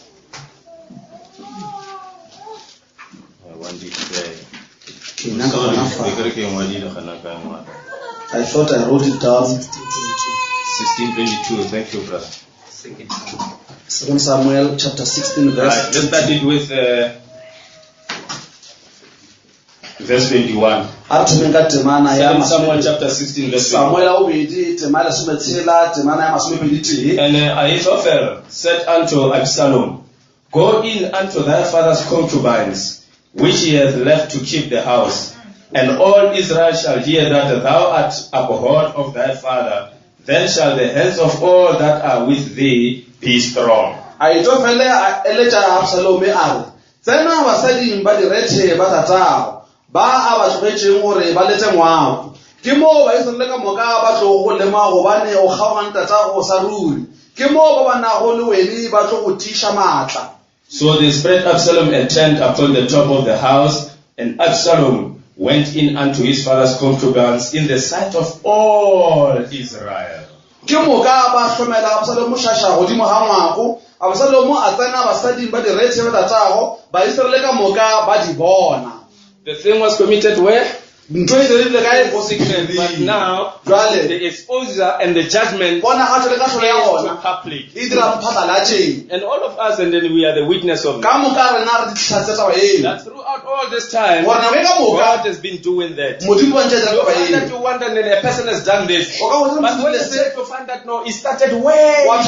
I thought I wrote it down. 16:22. Thank you, brother. 2 Samuel chapter 16 verse. Right, let's start it with verse 21. 2 Samuel chapter 16 verse 21. And Ahithophel said unto Absalom, Go in unto thy father's concubines, which he hath left to keep the house, and all Israel shall hear that thou art abhorred of thy father. Then shall the hands of all that are with thee be strong. Ahithophel eletša Absalom a re, tsena basading ba direthe ba tatao ba a ba tlogetšeng gore ba lete ngwako. Ke moo ba Israele ka moka ba tlo go lema gobane o kgaogana tatago sa ruri. Ke moo ba banago le weni ba tlo go tiša maatla. So they spread Absalom a tent upon the top of the house, and Absalom went in unto his father's concubines in the sight of all Israel. Ke moka ba hlomela Absalom shasha godimo ga ngwako. Absalom a tsena basading ba direthe ba tatago ba Israele ka moka ba di bona. The thing was committed where? But now, the exposure and the judgment is to public. And all of us, and then we are the witness of that. That throughout all this time, God has been doing that. You find that you wonder, and a person has done this. But when you check, you find that no, it started way back.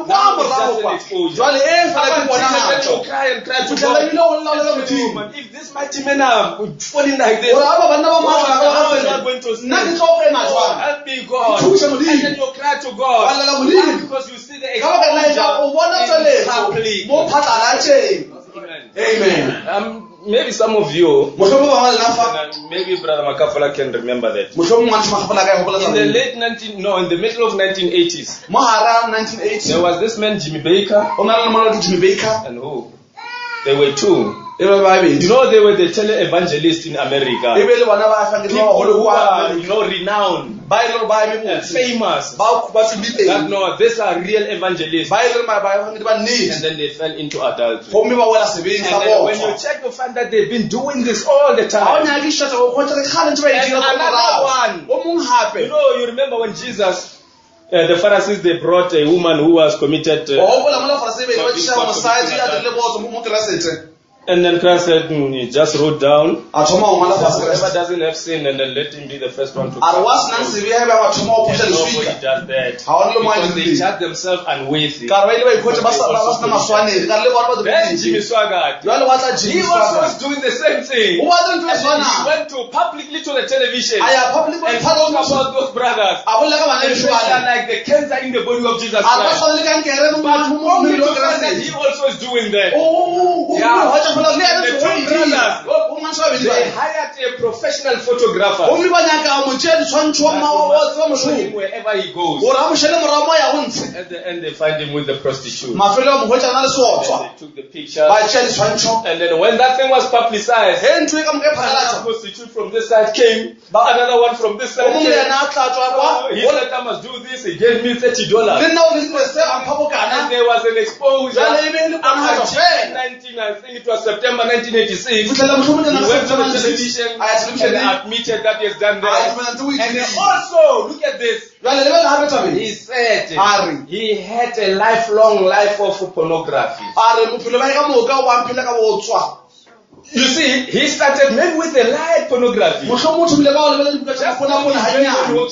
Now it's just an exposure. When you cry and cry to God, if this mighty men are falling like this, how is God going to stay? Help me, God. And then you cry to God. Why? Because you see the exposure Amen. Maybe some of you, maybe Brother Makafala can remember that. In the middle of 1980s, there was this man Jimmy Baker, and who? There were two. You know, they were the tele-evangelists in America. People who are, renowned, famous. That no, these are real evangelists. And then they fell into adultery. And then when you check, you find that they've been doing this all the time. And another one. You remember when Jesus, the Pharisees, they brought a woman who was committed. And then Christ said, he just wrote down, whoever doesn't have sin, and then let him be the first one to come. And nobody does that. Because they judge themselves unworthy. Then Jimmy Swaggart, he also was doing the same thing. And he went publicly to the television and talked about those brothers. And they are like the cancer in the body of Jesus Christ. But he also is doing that. Yeah. The two brothers, they hired a professional professional photographers. Wherever he goes. At the end, they find him with the prostitute. And they took the picture. And then when that thing was publicized, another prostitute from this side came, another one from this side came. He said, I must do this. He gave me $30. And there was an exposure. After 19, I think it was September 1986. He went to the television and admitted that he has done that. And also, look at this. He said he had a lifelong life of pornography. You see, he started maybe with the light pornography. Just walking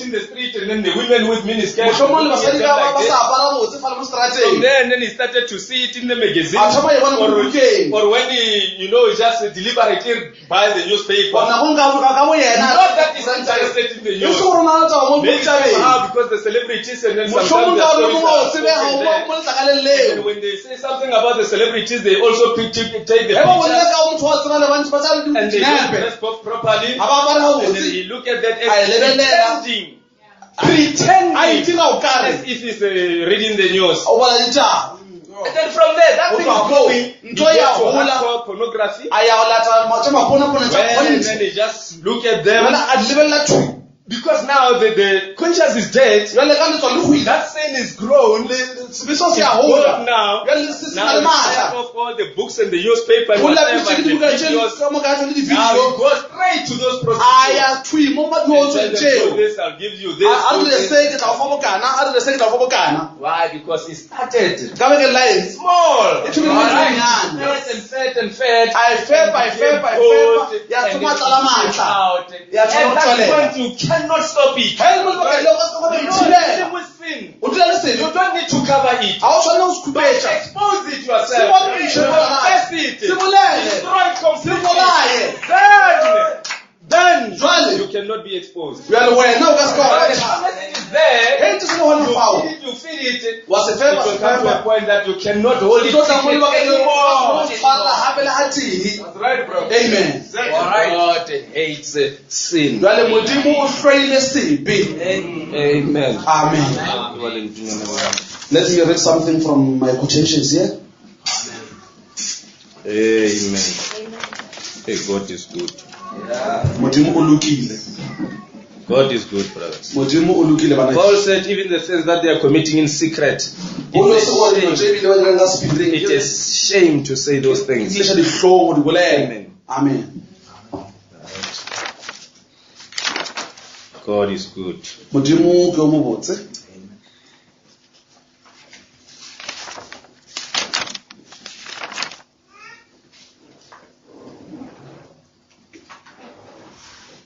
in the street and then the women with miniskirts. From there, and then he started to see it in the magazine. Or when he, just deliberately buy the newspaper. Not that he's interested in the news. Maybe somehow because the celebrities and then sometimes and when they say something about the celebrities, they also take the pictures. And they don't dress properly. And then he look at that as pretending as if he's reading the news. And then from there, that thing is going. He goes to hardcore pornography. And then they just look at them. Because now the conscience is dead. That sin is grown. It's grown now. Now it's out of all the books and the newspaper and whatever. Now it goes straight to those prostitutes. This, I'll give you this. Why? Because it started small. Fed and fed. At that point you cannot stop it. With sin. You don't need to cover it. But expose it yourself. Confess it. Destroy it completely. Then you cannot be exposed. But as long as it is there, you feed it. It will come to a point that you cannot hold it anymore. That's right, bro. Amen. God hates sin. Amen. Amen. Let me read something from my quotations here. Amen. Hey, God is good. God is good, brothers. Paul said even the things that they are committing in secret, it is shame to say those things. Amen. Amen. God is good.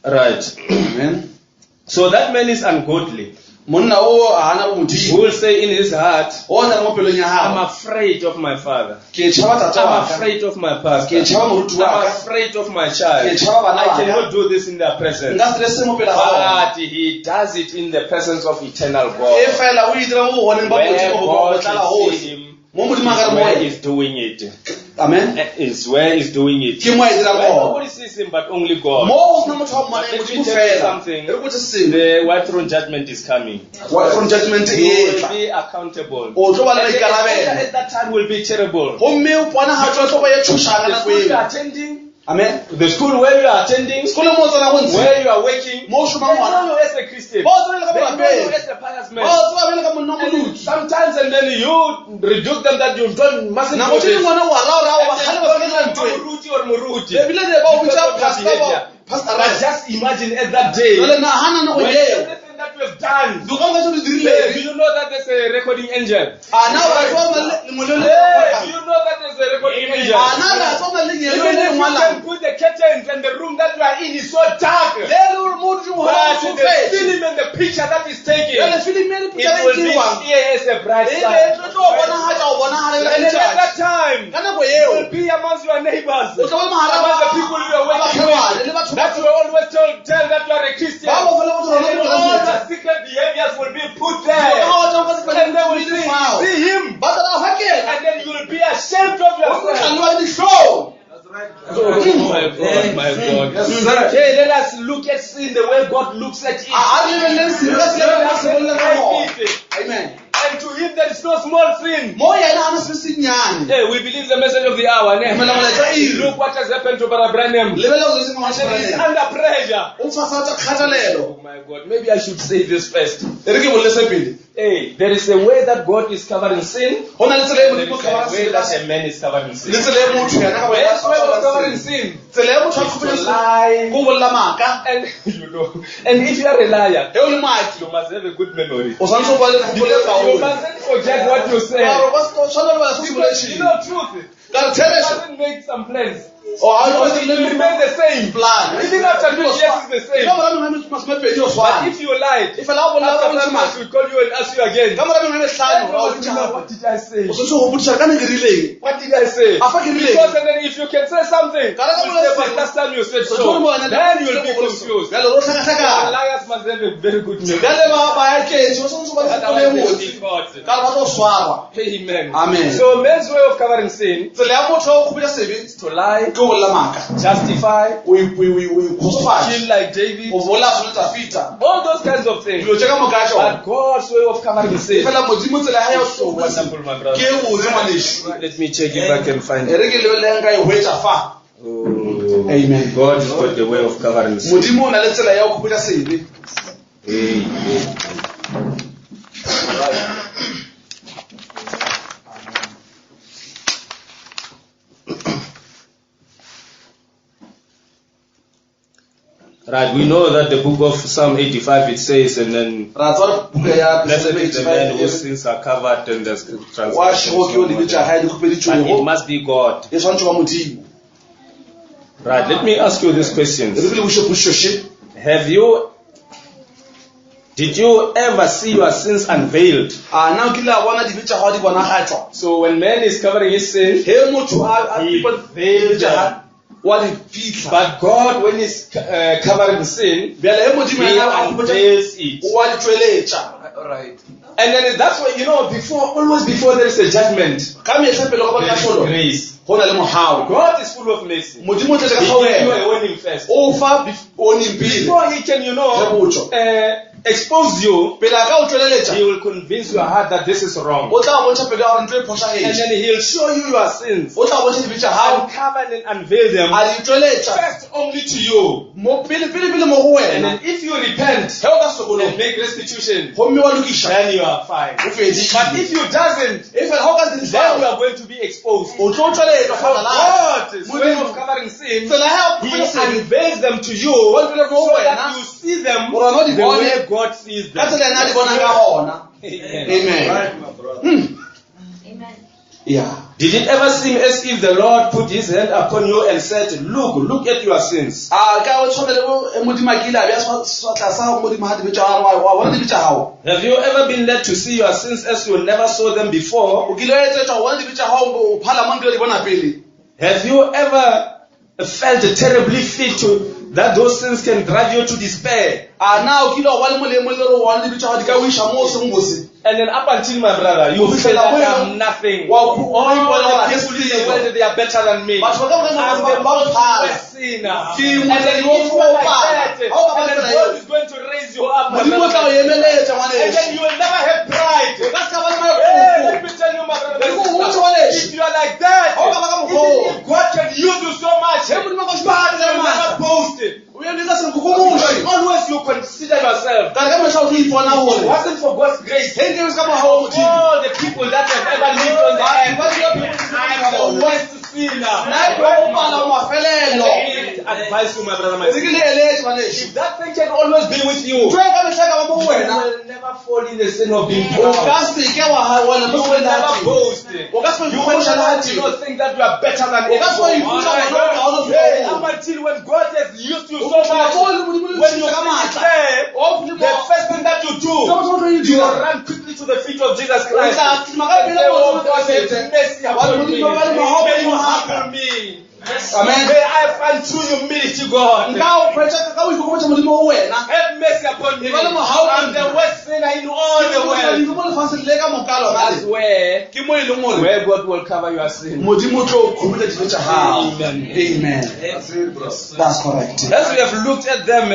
Right. Amen. So that man is ungodly. Who will say in his heart, I'm afraid of my father. I'm afraid of my pastor. I'm afraid of my child. I cannot do this in their presence. But he does it in the presence of eternal God. Where God can see him, where he's doing it. Amen. Is where he's doing it. Nobody sees him but only God. But let me tell you something. The white throne judgment is coming. White throne judgment you will be accountable. And at that time will be terrible. The school you are attending, Amen. The school where you are attending, where you are working, they know you as a Christian. They know you as a pious man. And sometimes and then you rebuke them that you mustn't do this. And then Muruti or Muruti. Because of their behavior. But just imagine at that day, when everything that we have done, do you know that there's a recording angel? Do you know that there's a recording angel? Even if you can put the curtains and the room that you are in is so dark, but the film and the picture that is taken, it will be clear as a bright sun. And at that time, you will be amongst your neighbors, amongst the people you are working with, that you are always tell that you are a Christian. And all the secret behaviors will be put there. And they will see him. And then you will be ashamed of yourself. That's right. Oh my God, my God. Yes, sir. Okay, let us look at sin the way God looks at it. Amen. And to him there is no small sin. Hey, we believe the message of the hour. Look what has happened to Brother Branham. He is under pressure. Oh my God, maybe I should say this first. Hey, there is a way that God is covering sin. There is a way that a man is covering sin. There's a way of covering sin. To lie. And you know, and if you are a liar, you must have a good memory. You mustn't forget what you say. You know truth. It doesn't make some plans. It remains the same. Even after 2 years, it's the same. But if you lied, after 5 months, we call you and ask you again. What did I say? What did I say? Because and then if you can say something, you say, but last time you said so, then you will be confused. Liars must have a very good memory. Amen. Amen. So man's way of covering sin is to lie, justify, kill like David, all those kinds of things. But God's way of covering sin is so wonderful, my brother. Let me check if I can find it. Oh, Amen. God has got the way of covering sin. Right, we know that the book of Psalm 85 it says, and then blessed is the man whose sins are covered and the transgressions. But it must be God. Right, let me ask you this question. Did you ever see your sins unveiled? So when man is covering his sin, he veils them. But God, when he's covering sin, he unveils it. Alright. And then that's why, you know, always before there is a judgment, there is grace. God is full of mercy. He gives you a warning first. Before he can, you know, expose you, he will convince your heart that this is wrong. And then he'll show you your sins, uncover and unveil them, first only to you. And then if you repent and make restitution, then you are fine. But if you doesn't, then you are going to be exposed. God's way of covering sin, he unveils them to you so that you see them the way God sees them. Amen. Amen. Yeah. Did it ever seem as if the Lord put his hand upon you and said, look at your sins? Have you ever been led to see your sins as you never saw them before? Have you ever felt terribly fit that those sins can drive you to despair? And then up until my brother, you feel like I'm nothing. All the people in the world, they are better than me. I'm the worst sinner. And then you feel like that. And then God is going to raise you up. And then you will never have pride. Hey, let me tell you, my brother, if you are like that, even if God can use you so much, but you will never boast it. Always you consider yourself. It wasn't for God's grace. All the people that have ever lived on the earth, I'm the worst sinner. Advise you, my brother, my sister. If that thing can always be with you, you will never fall in the sin of being proud. You will never boast. You will never think that you are better than everyone. Up until when God has used you so much, when you finish there, the first thing that you do, you run quickly to the feet of Jesus Christ and say, oh God, have mercy upon me. May you humble me. May I run through your ministry, God. Have mercy upon me. I'm the worst sinner in all the world. That is where God will cover your sin. Amen. Amen. That's correct. As we have looked at them,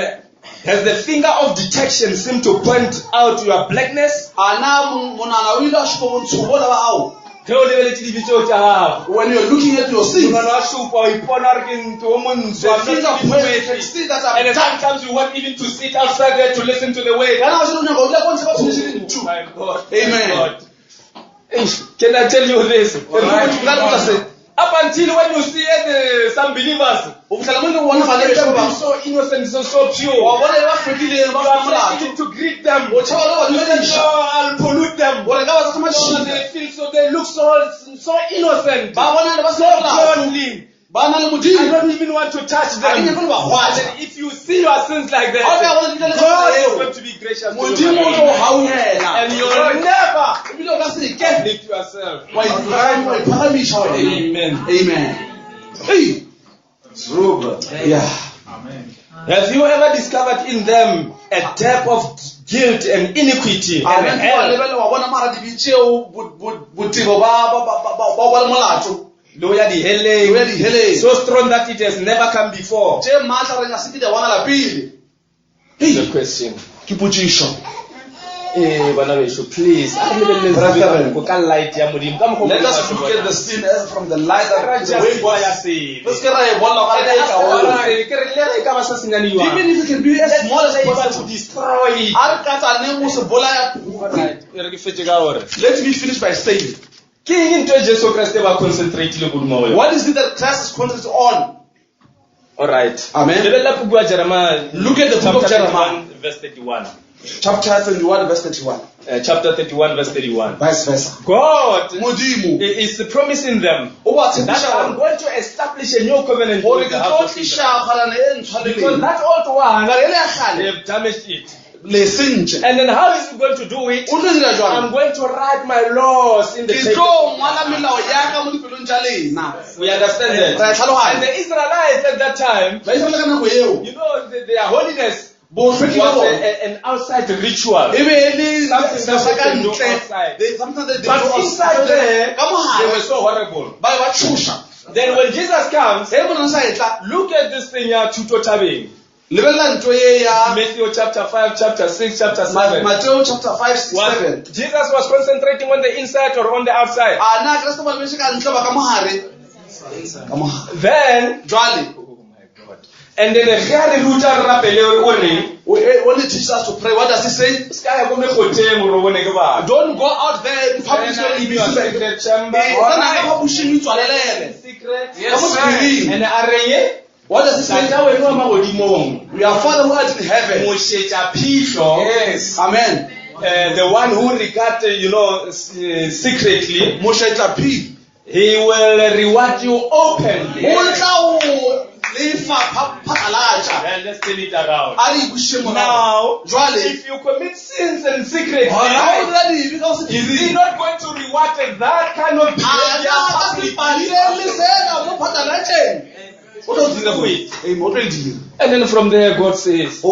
has the finger of detection seemed to point out your blackness? When you're looking at your sins, and sometimes you want even to sit outside there to listen to the word. My God. Amen. Can I tell you this? Up until when you see some believers, so innocent, so pure, you are afraid to greet them. I'll pollute them. They look so innocent, so clean. I don't even want to touch them. And if you see your sins like that, God is going to be gracious to you. And you'll never lift yourself. Amen. Amen. Hey. Yeah. Amen. Have you ever discovered in them a depth of guilt and iniquity and hell? So strong that it has never come before. The question. Please, let us look at the sin from the light that even if it can be as small as possible to destroy it. Let me finish by saying, what is it that Christ is concentrated on? Alright. Amen. Look at the book of Jeremiah, verse 31. Chapter 31, verse 31. Chapter 31, verse 31. Vice versa. God is promising them that I'm going to establish a new covenant with the house of Israel. Because that old one, they have damaged it. And then how is he going to do it? I'm going to write my laws in the paper. We understand that. And the Israelites at that time, you know, their holiness was an outside ritual. Something that they can do outside. But inside there, they were so horrible. Then when Jesus comes, look at this thing here, Matthew chapter 5, chapter 6, chapter 7. Matthew chapter 5, 6, 7. Jesus was concentrating on the inside or on the outside? Then, and then when he teaches us to pray, what does he say? Don't go out there in public and what does he say? We are Father who art in heaven. Yes. Amen. The one who regards, secretly, he will reward you openly. Let's turn it around. Now, if you commit sins in secret, is he not going to reward that kind of behavior? And then from there, God says,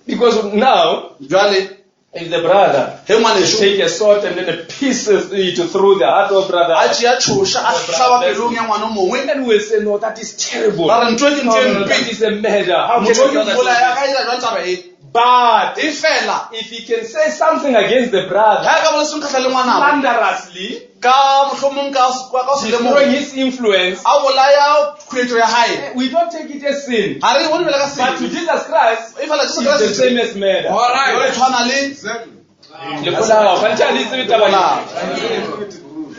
because now, if the brother take a sword and then pieces it through the heart of brother, and we'll say, no, that is terrible. No, that is a murder. How can you do that? But if he can say something against the brother, slanderously, destroying his influence, we don't take it as sin. But to Jesus Christ, it's the same as murder.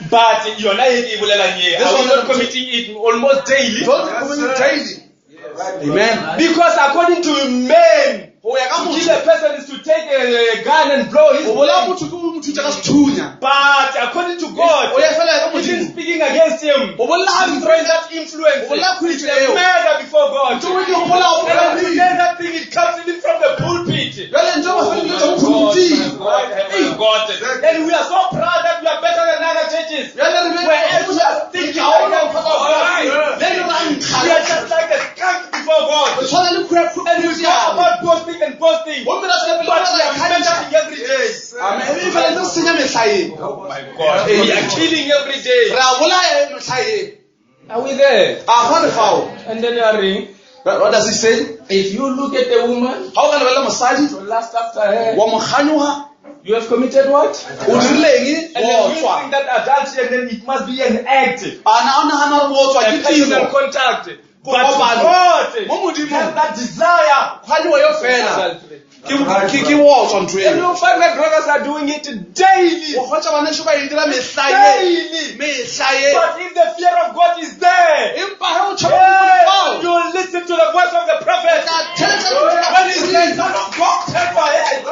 But you're not committing it almost daily. Amen. Because according to men, to kill a person is to take a gun and blow his brain. But according to God, even speaking against him, destroying that influence, it's a murder before God. And today that thing, it comes even from the pulpit. And we are so proud that we are better than other churches. Where everyone is thinking like that. Oh my God. We are killing every day. Are we there? And then you are ring. What does he say? If you look at the woman, to lust after her, you have committed what? And then you think that adultery, and then it must be an act, a personal contact. But God has that desire. And you find that brothers are doing it daily. Daily. But if the fear of God is there, you will listen to the voice of the prophet. When he says, "Son of God, turn my head,"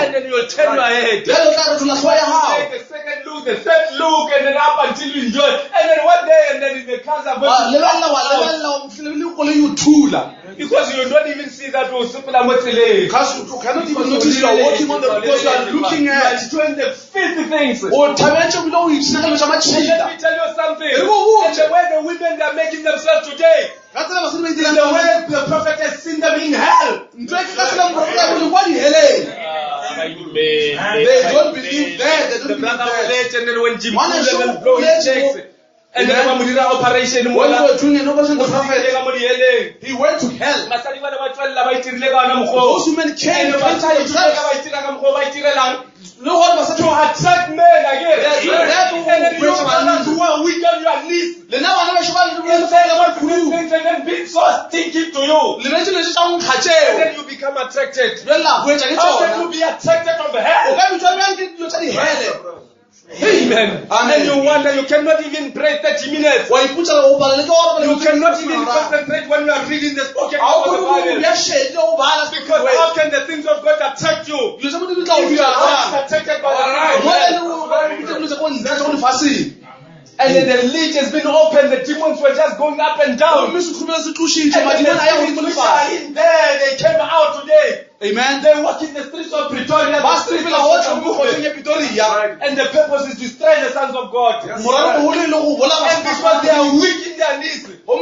and then you will turn your head. Take the second look, the third look, and then up until you enjoy. And then one day, and then the cars are going because you don't even see that because you cannot even notice you are walking on the because you are looking at doing the filthy things. And let me tell you something. And the way the women are making themselves today is the way the prophet has seen them in hell. They don't believe that. They don't believe that. And then when Jim blow his checks, and then when we did our operation, when we were doing an operation, the prophet, he went to hell. Those women came to attract men again. And then you are weak on your knees. And then being so stinky to you. And then you become attracted. How can you be attracted from hell? Amen. And you wonder, you cannot even pray 30 minutes. You cannot even concentrate when you are reading the spoken word of the Bible. Because how can the things of God attract you? If you are attracted by the Bible. And then the lid has been opened, the demons were just going up and down. And then the spirits which are in there, they came out today. Amen. They walk in the streets of Pretoria. And the purpose is to destroy the sons of God. And because they are weak in their knees, they are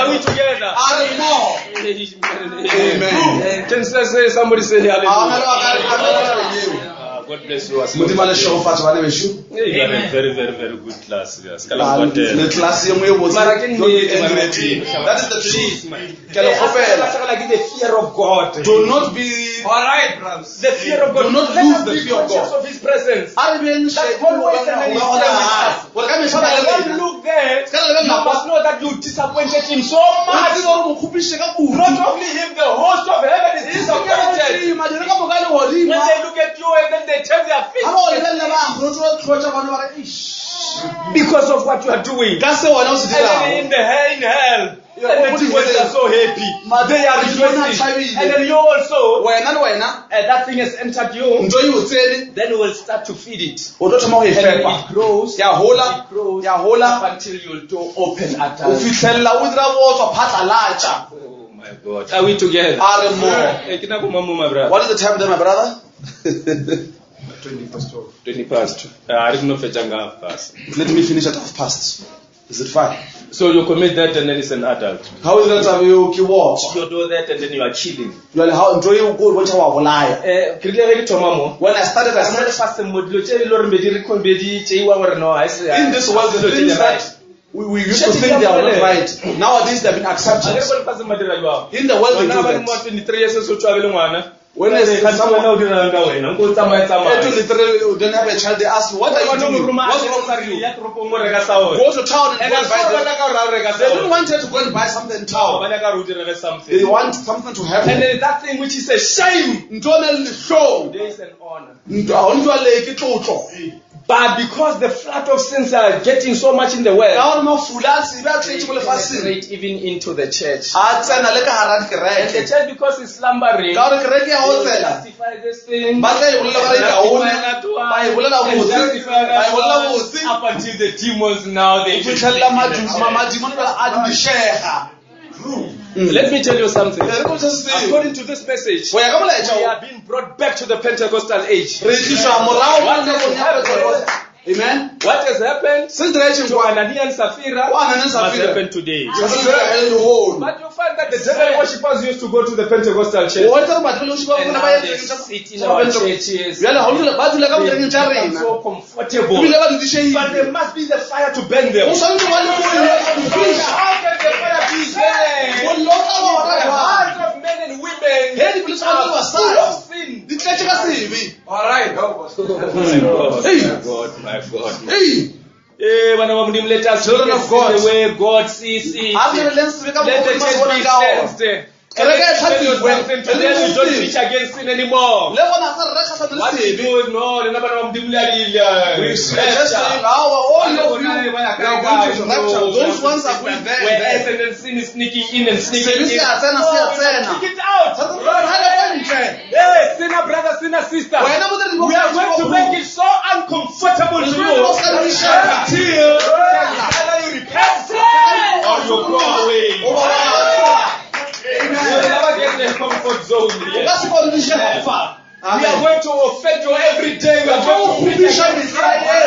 we together? Amen. Can somebody say hallelujah? God bless you. You are a very, very, very good class. Yes. That is the truth. The fear of God. Do not be. All right, brothers. The fear of God. Do not lose the fear of God. Of His presence. That always when you look there, you must know that you disappointed Him so much. Not only Him, the host of heaven is disappointed. When they look at you and then they turn their feet because of what you are doing. And then in hell, and the demons are so happy. They are rejoicing. And then you also, that thing has entered you. Then you will start to feed it. And then it grows. It grows up until your door open at us. Oh my God. Are we together? What is the time there, my brother? 20 past. I don't know if it's half past. Let me finish at half past. Is it fine? So you commit that and then it's an adult. How is that time you watch? You do that and then you are killing. You are how enjoy you good when you are liar. When I started in this world the things that we used to think they are not right. Nowadays they have been accepted. In the world they do that. When I say someone now don't have a child, they ask you, what are you doing? What's wrong with you? Go to town and go and buy them. They don't want you to go and buy something in town. They want something to happen. And then that thing which is a shame, there is an honor. But because the flood of sins are getting so much in the world, they even into the church. And the church, because it's slumbering, justify this thing, up until the demons now they Let me tell you something. According to this message, we are being brought back to the Pentecostal age. Amen. What has has happened to Ananias and Sapphira must happen today. But you find that the devil worshippers used to go to the Pentecostal church. And now they sit in our churches. They become so comfortable. But there must be the fire to burn them. How can the fire be burning? The hearts of men and women are full of sin. Alright. My God. Let us children of God, the way God sees it. Let the church be sensed. You don't preach against sin anymore. What we do is no, the number of them those ones are going there. And then sin is sneaking in and sneaking in. Kick it out. Hey, sinner brother, sinner sister. We are going to make it so uncomfortable to you until either you repent or you go away. You will never get the comfort zone here. We are going to offend you every day. We are going to preach every Friday.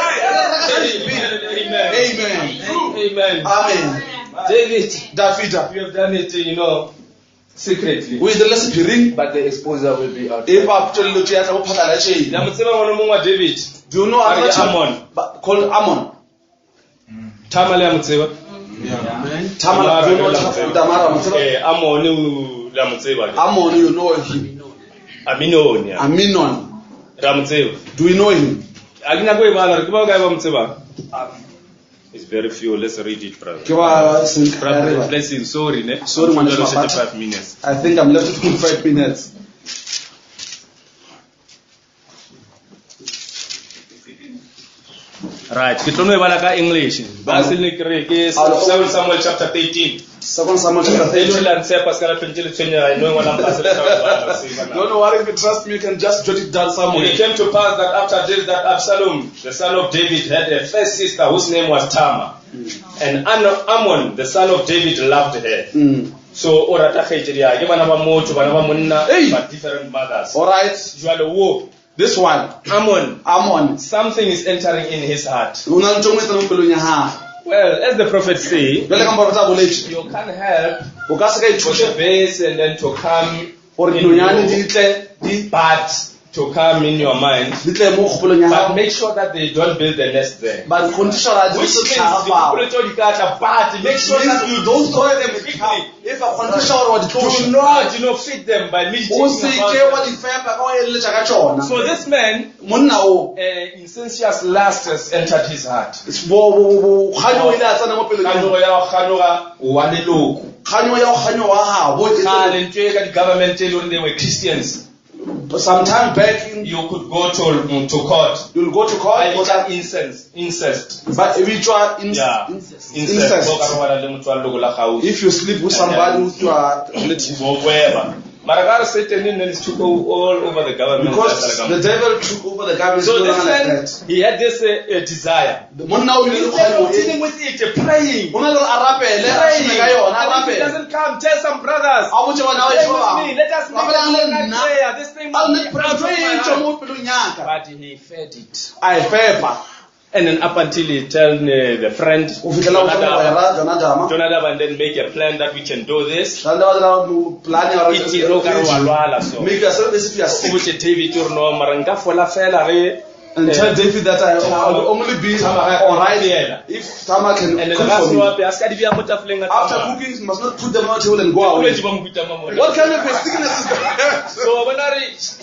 Amen. Amen. David, you have done it, secretly. But the exposure will be out. David. Do you know Ammon? Called Ammon. Tamale Amutseva. Tamale, you know him. Aminon. Do you know him? It's very few. Let's read it, brother. Blessing. Sorry, 5 minutes. I think I'm left with 5 minutes. Right. English. Samuel chapter 13. 2 Samuel chapter 13. Don't worry, if you trust me, you can just jot it down somewhere. It came to pass that after this, that Absalom, the son of David, had a first sister whose name was Tamar. And Ammon, the son of David, loved her. So, but different mothers. Alright. This one, Ammon, something is entering in his heart. Well, as the prophet say, you can't help to the base and then to come but to come in your mind. But make sure that they don't build the nest there. Which means make sure that you don't throw them quickly. Do not, feed them by meditating. So this man, insensuous lust has entered his heart. The government they were Christians. Some time back, you could go to court. You'll go to court. Incest. But if you are incest. If you sleep with somebody who are relative. Maragara Satan took all over the government. Because the devil took over the government. So this man, he had this desire. Instead of dealing with it, praying. If it doesn't come, tell some brothers. Pray with me. Let us make a prayer. This thing must be out of my heart. But he fed it. And then up until he tell the friend Jonadab and then make a plan that we can do this. And tell David that I will only be alright if Tamar can cook for me. After cooking, you must not put them on the table and go away. What kind of a sickness is that? So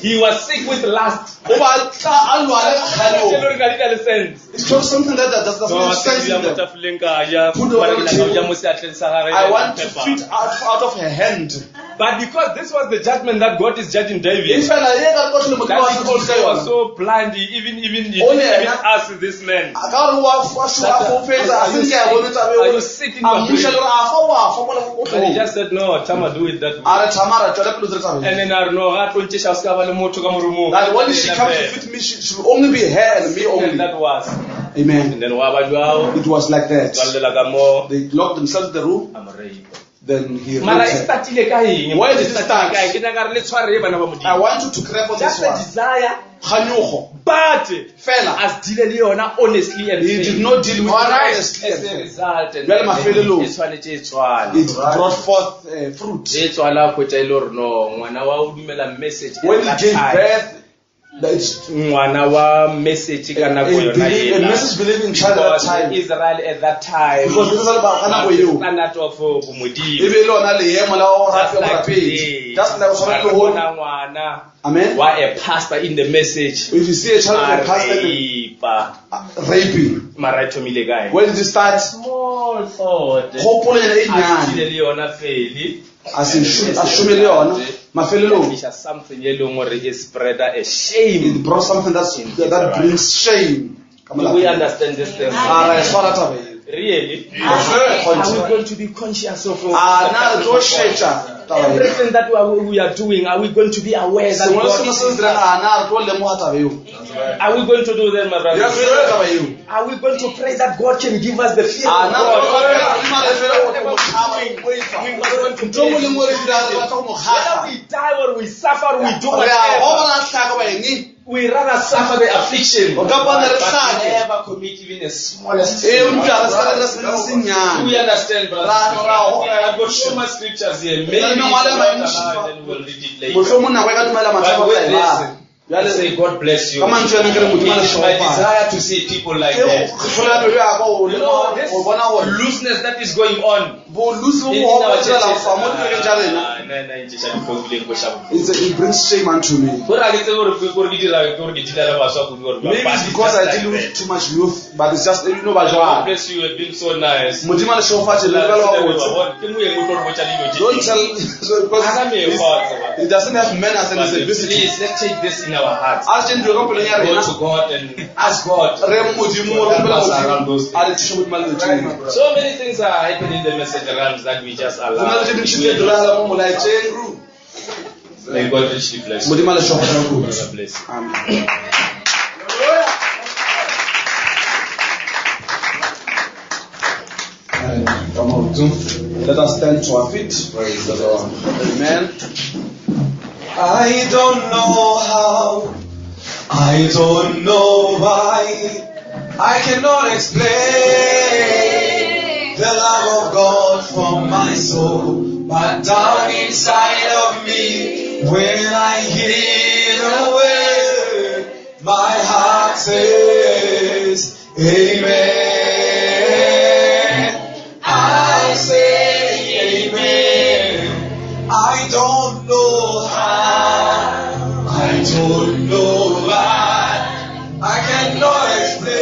he was sick with lust. It shows something that does not make sense in them. Put them on the table. I want to feed out of her hand. But because this was the judgment that God is judging David, that he was so blind, he even asked this man, are you sick in your brain? And he just said, no, Tamar, do it that way. And then that when she comes to feed me, she should only be her and me only. And that was. Amen. And then it was like that. They locked themselves in the room. then he Mara returned. istatile ka eng? Where did it start? Ke nyaka re le tshware bana ba I Modimo. want you to cry for this Just a one. desire, Kganyogo. but Fela. as deal le yona honestly and He fair. did not deal with it honestly. As a result, and Jwale mafelelong. e tshwanetse e tswale. It brought forth fruit. E tswala go tsa ile re no ngwana wa o dumela message When at he that gave time. birth, that's Ngwana wa message ka nako yona a ena. message believing child at that Because time. Israel at that time Because this is all about Kanana eo. standard of bomodimo. Ebe le ona leemo la ho Just rape like borapedi. today, Just like o tshwana le ho. ngwana Amen. wa a pastor in the message. If you see a child of a pastor raping, Mara thomile kae? where did it start? Small thought. Kgopolo ena e nyane. Asile le yona feli. A shome le yona mafelelong. It's something e leng gore is spread a shame. It brought something that brings shame. Do we understand this thing? Ara swara taba e. Really? Are Are we going to be conscious of na re tlo shetsa taba e. everything that we are doing? Are we going to be aware that Sengwe le God sengwe is se se dirang na re tlo lemoga taba eo. Are we going to do that, my Ya brother? tswela taba eo. Are we going to pray that God can give us the fear of Na re tlo God? re le fela go mo tshaba go ifa. Ntho mo le mo re dira re batla go mo Whether gata. we die or we suffer, we do Re a whatever. go bona tlhaka ba eng. We rather suffer the affliction. O ka bona re But tlhake. never commit even the smallest E sin. o ntse re sa re se Do senyane. we understand, brother? I've got so much scriptures here. Maybe Then it's no one not might allowed, then we'll read it later. Mohlomong nako e ka dumela But matsapa with a this, ba. let's say God bless you. Ka mantswe yana ke re Modimo a le It's my hlompha. desire to see people like Ke that. kgolo ya pelo ya ka o You know, this o bona gore looseness that is going on bo lose bo in go our go tsela churches. fa mo direkeng tsa rena. It brings shame unto me. Maybe it's because I deal with too much youth, but it's just you know ba God jwa. bless you, have been so nice. Modimo a le hlompha le ba lo go. Don't tell because it doesn't have manners and it's a visitor. Please, let's take this in our hearts. A se ntwe ka pelo ya Go rena. to God and ask God. Re Modimo re pela Modimo. A re tshe Modimo le tshe. So many things are happening in the message realms that we just Go na allow. le tse dintsi tse diragala mo molaetseng. May God richly bless you. Modimo a le hlompha go. God bless you. Amen. Come on, let us stand to our feet. Praise the Lord. Amen. I don't know how, I don't know why, I cannot explain the love of God for my soul, but down inside of me, when I hear the word, my heart says, Amen. I say Amen. I don't know how, I don't know why, I cannot explain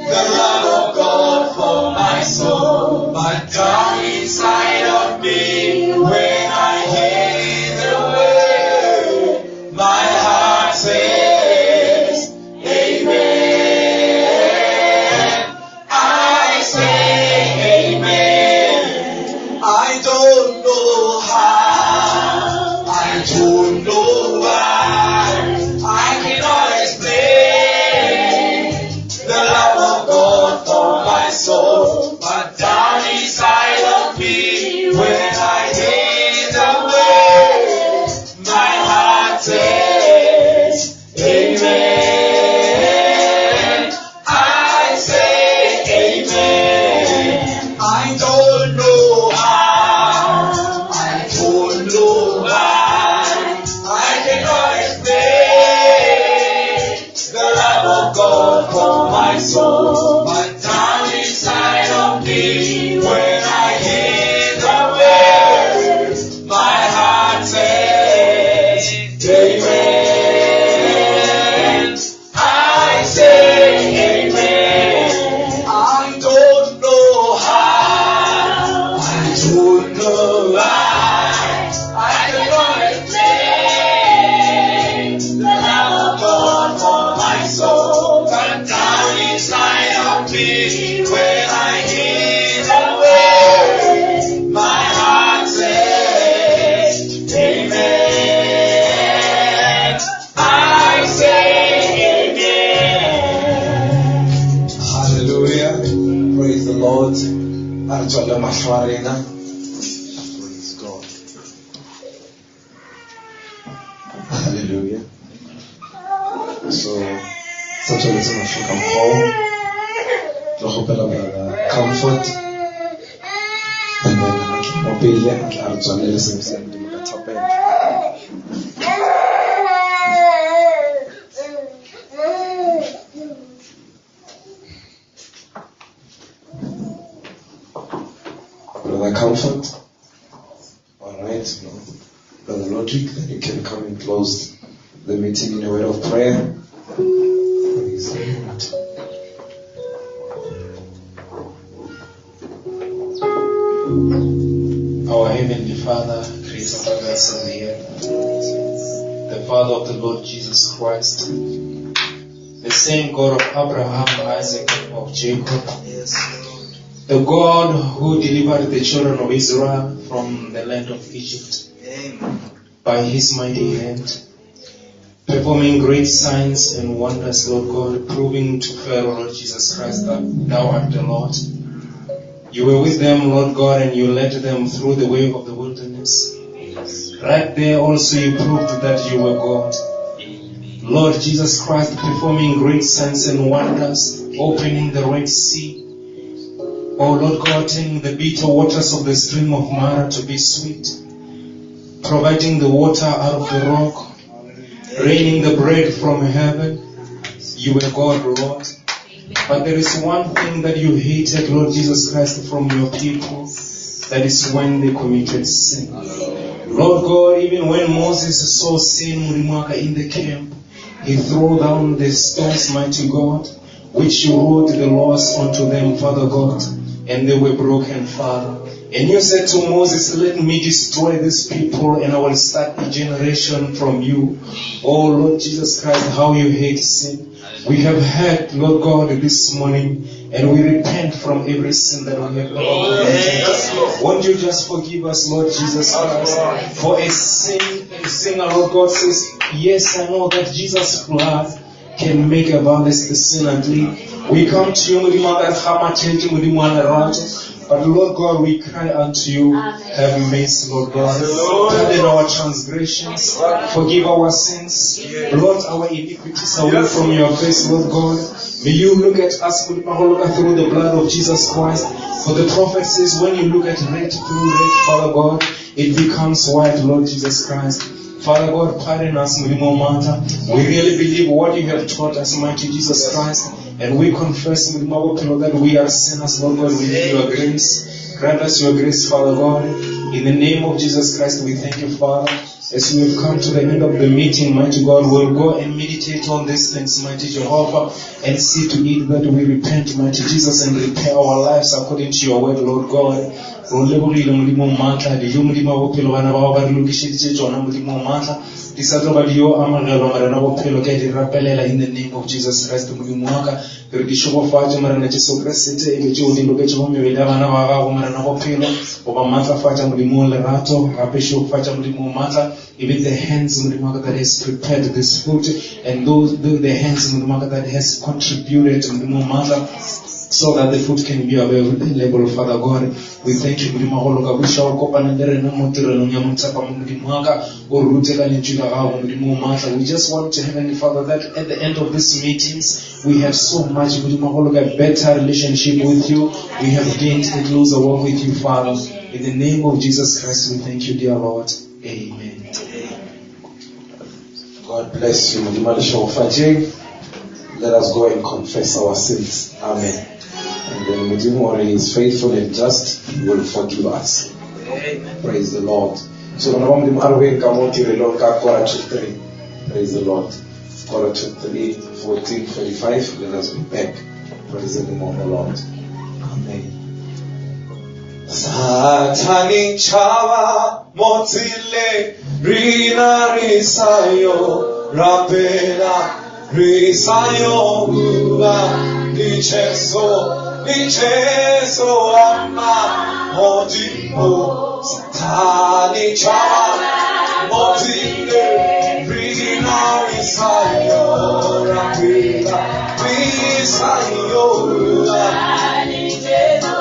the love of God for my soul, but down inside of me, when I hear the word, my heart says, Amen. I say Amen. I don't know how, I don't know why, I cannot explain the love of God for my soul, but down inside of me, when I hear the word, my heart says, Amen. I say Amen. I don't know how, I don't know why, I cannot explain the love of God for my soul, but down inside of me, when I hear the word, my heart says, Amen. I say Amen. I don't know how, I don't know why, I cannot explain the love of God for my soul, but down inside of Praise God. Hallelujah. So, such a little of come home. The hope of comfort. And then mobile and Arjana seems to be top end. Brother Comfort. Alright, Brother Logic, then you can come and close the meeting in a word of prayer. Praise the Lord. Our Heavenly Father, Creator of the heavens and the earth, the Father of the Lord Jesus Christ, the same God of Abraham, Isaac, and of Jacob, the God who delivered the children of Israel from the land of Egypt by His mighty hand, performing great signs and wonders, Lord God, proving to Pharaoh, Lord Jesus Christ, that Thou art the Lord. You were with them, Lord God, and you led them through the way of the wilderness. Right there also you proved that you were God. Lord Jesus Christ, performing great signs and wonders, opening the Red Sea. Oh Lord God, turning the bitter waters of the stream of Mara to be sweet. Providing the water out of the rock. Raining the bread from heaven. You were God, Lord. But there is one thing that you hated, Lord Jesus Christ, from your people. That is when they committed sin. Lord God, even when Moses saw sin in the camp, he threw down the stones, mighty God, which you wrote the laws unto them, Father God, and they were broken, Father. And you said to Moses, let me destroy these people and I will start a generation from you. Oh Lord Jesus Christ, how you hate sin. We have heard, Lord God, this morning, and we repent from every sin that we have committed. Won't you just forgive us, Lord Jesus Christ, for a singer, Lord God says, yes, I know that Jesus' blood can make a violence the sin and leave. We come to you, but Lord God, we cry unto you, have mercy, Lord God. Pardon our transgressions, forgive our sins, blot our iniquities away from your face, Lord God. May you look at us through the blood of Jesus Christ. For the prophet says, when you look at red through red, Father God, it becomes white, Lord Jesus Christ. Father God, pardon us, we really believe what you have taught us, mighty Jesus Christ, and we confess with that we are sinners, Lord God. We need your grace. Grant us your grace, Father God. In the name of Jesus Christ, we thank you, Father. As we have come to the end of the meeting, mighty God, we'll go and meditate on these things, mighty Jehovah, and see to it that we repent, mighty Jesus, and repair our lives according to your word, Lord God. In the name of Jesus Christ, even the hands that has prepared this food, and those the hands that has contributed so that the food can be available, Father God. We thank you. We just want to, Heavenly Father, that at the end of these meetings, we have so much better relationship with you. We have gained a closer walk with you, Father. In the name of Jesus Christ, we thank you, dear Lord. Amen. God bless you. Let us go and confess our sins. Amen. And then Mujimore is faithful and just, He will forgive us. Amen. Praise the Lord. So praise the Lord. Quarter to 3, 14:45. Let us be back. Praise the name of the Lord. Amen. Satani chawa motile rina risayo rapela risayo ua nicheso ama modipo. Satani chawa motile rina risayo rapela risayo ua nicheso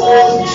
Oh,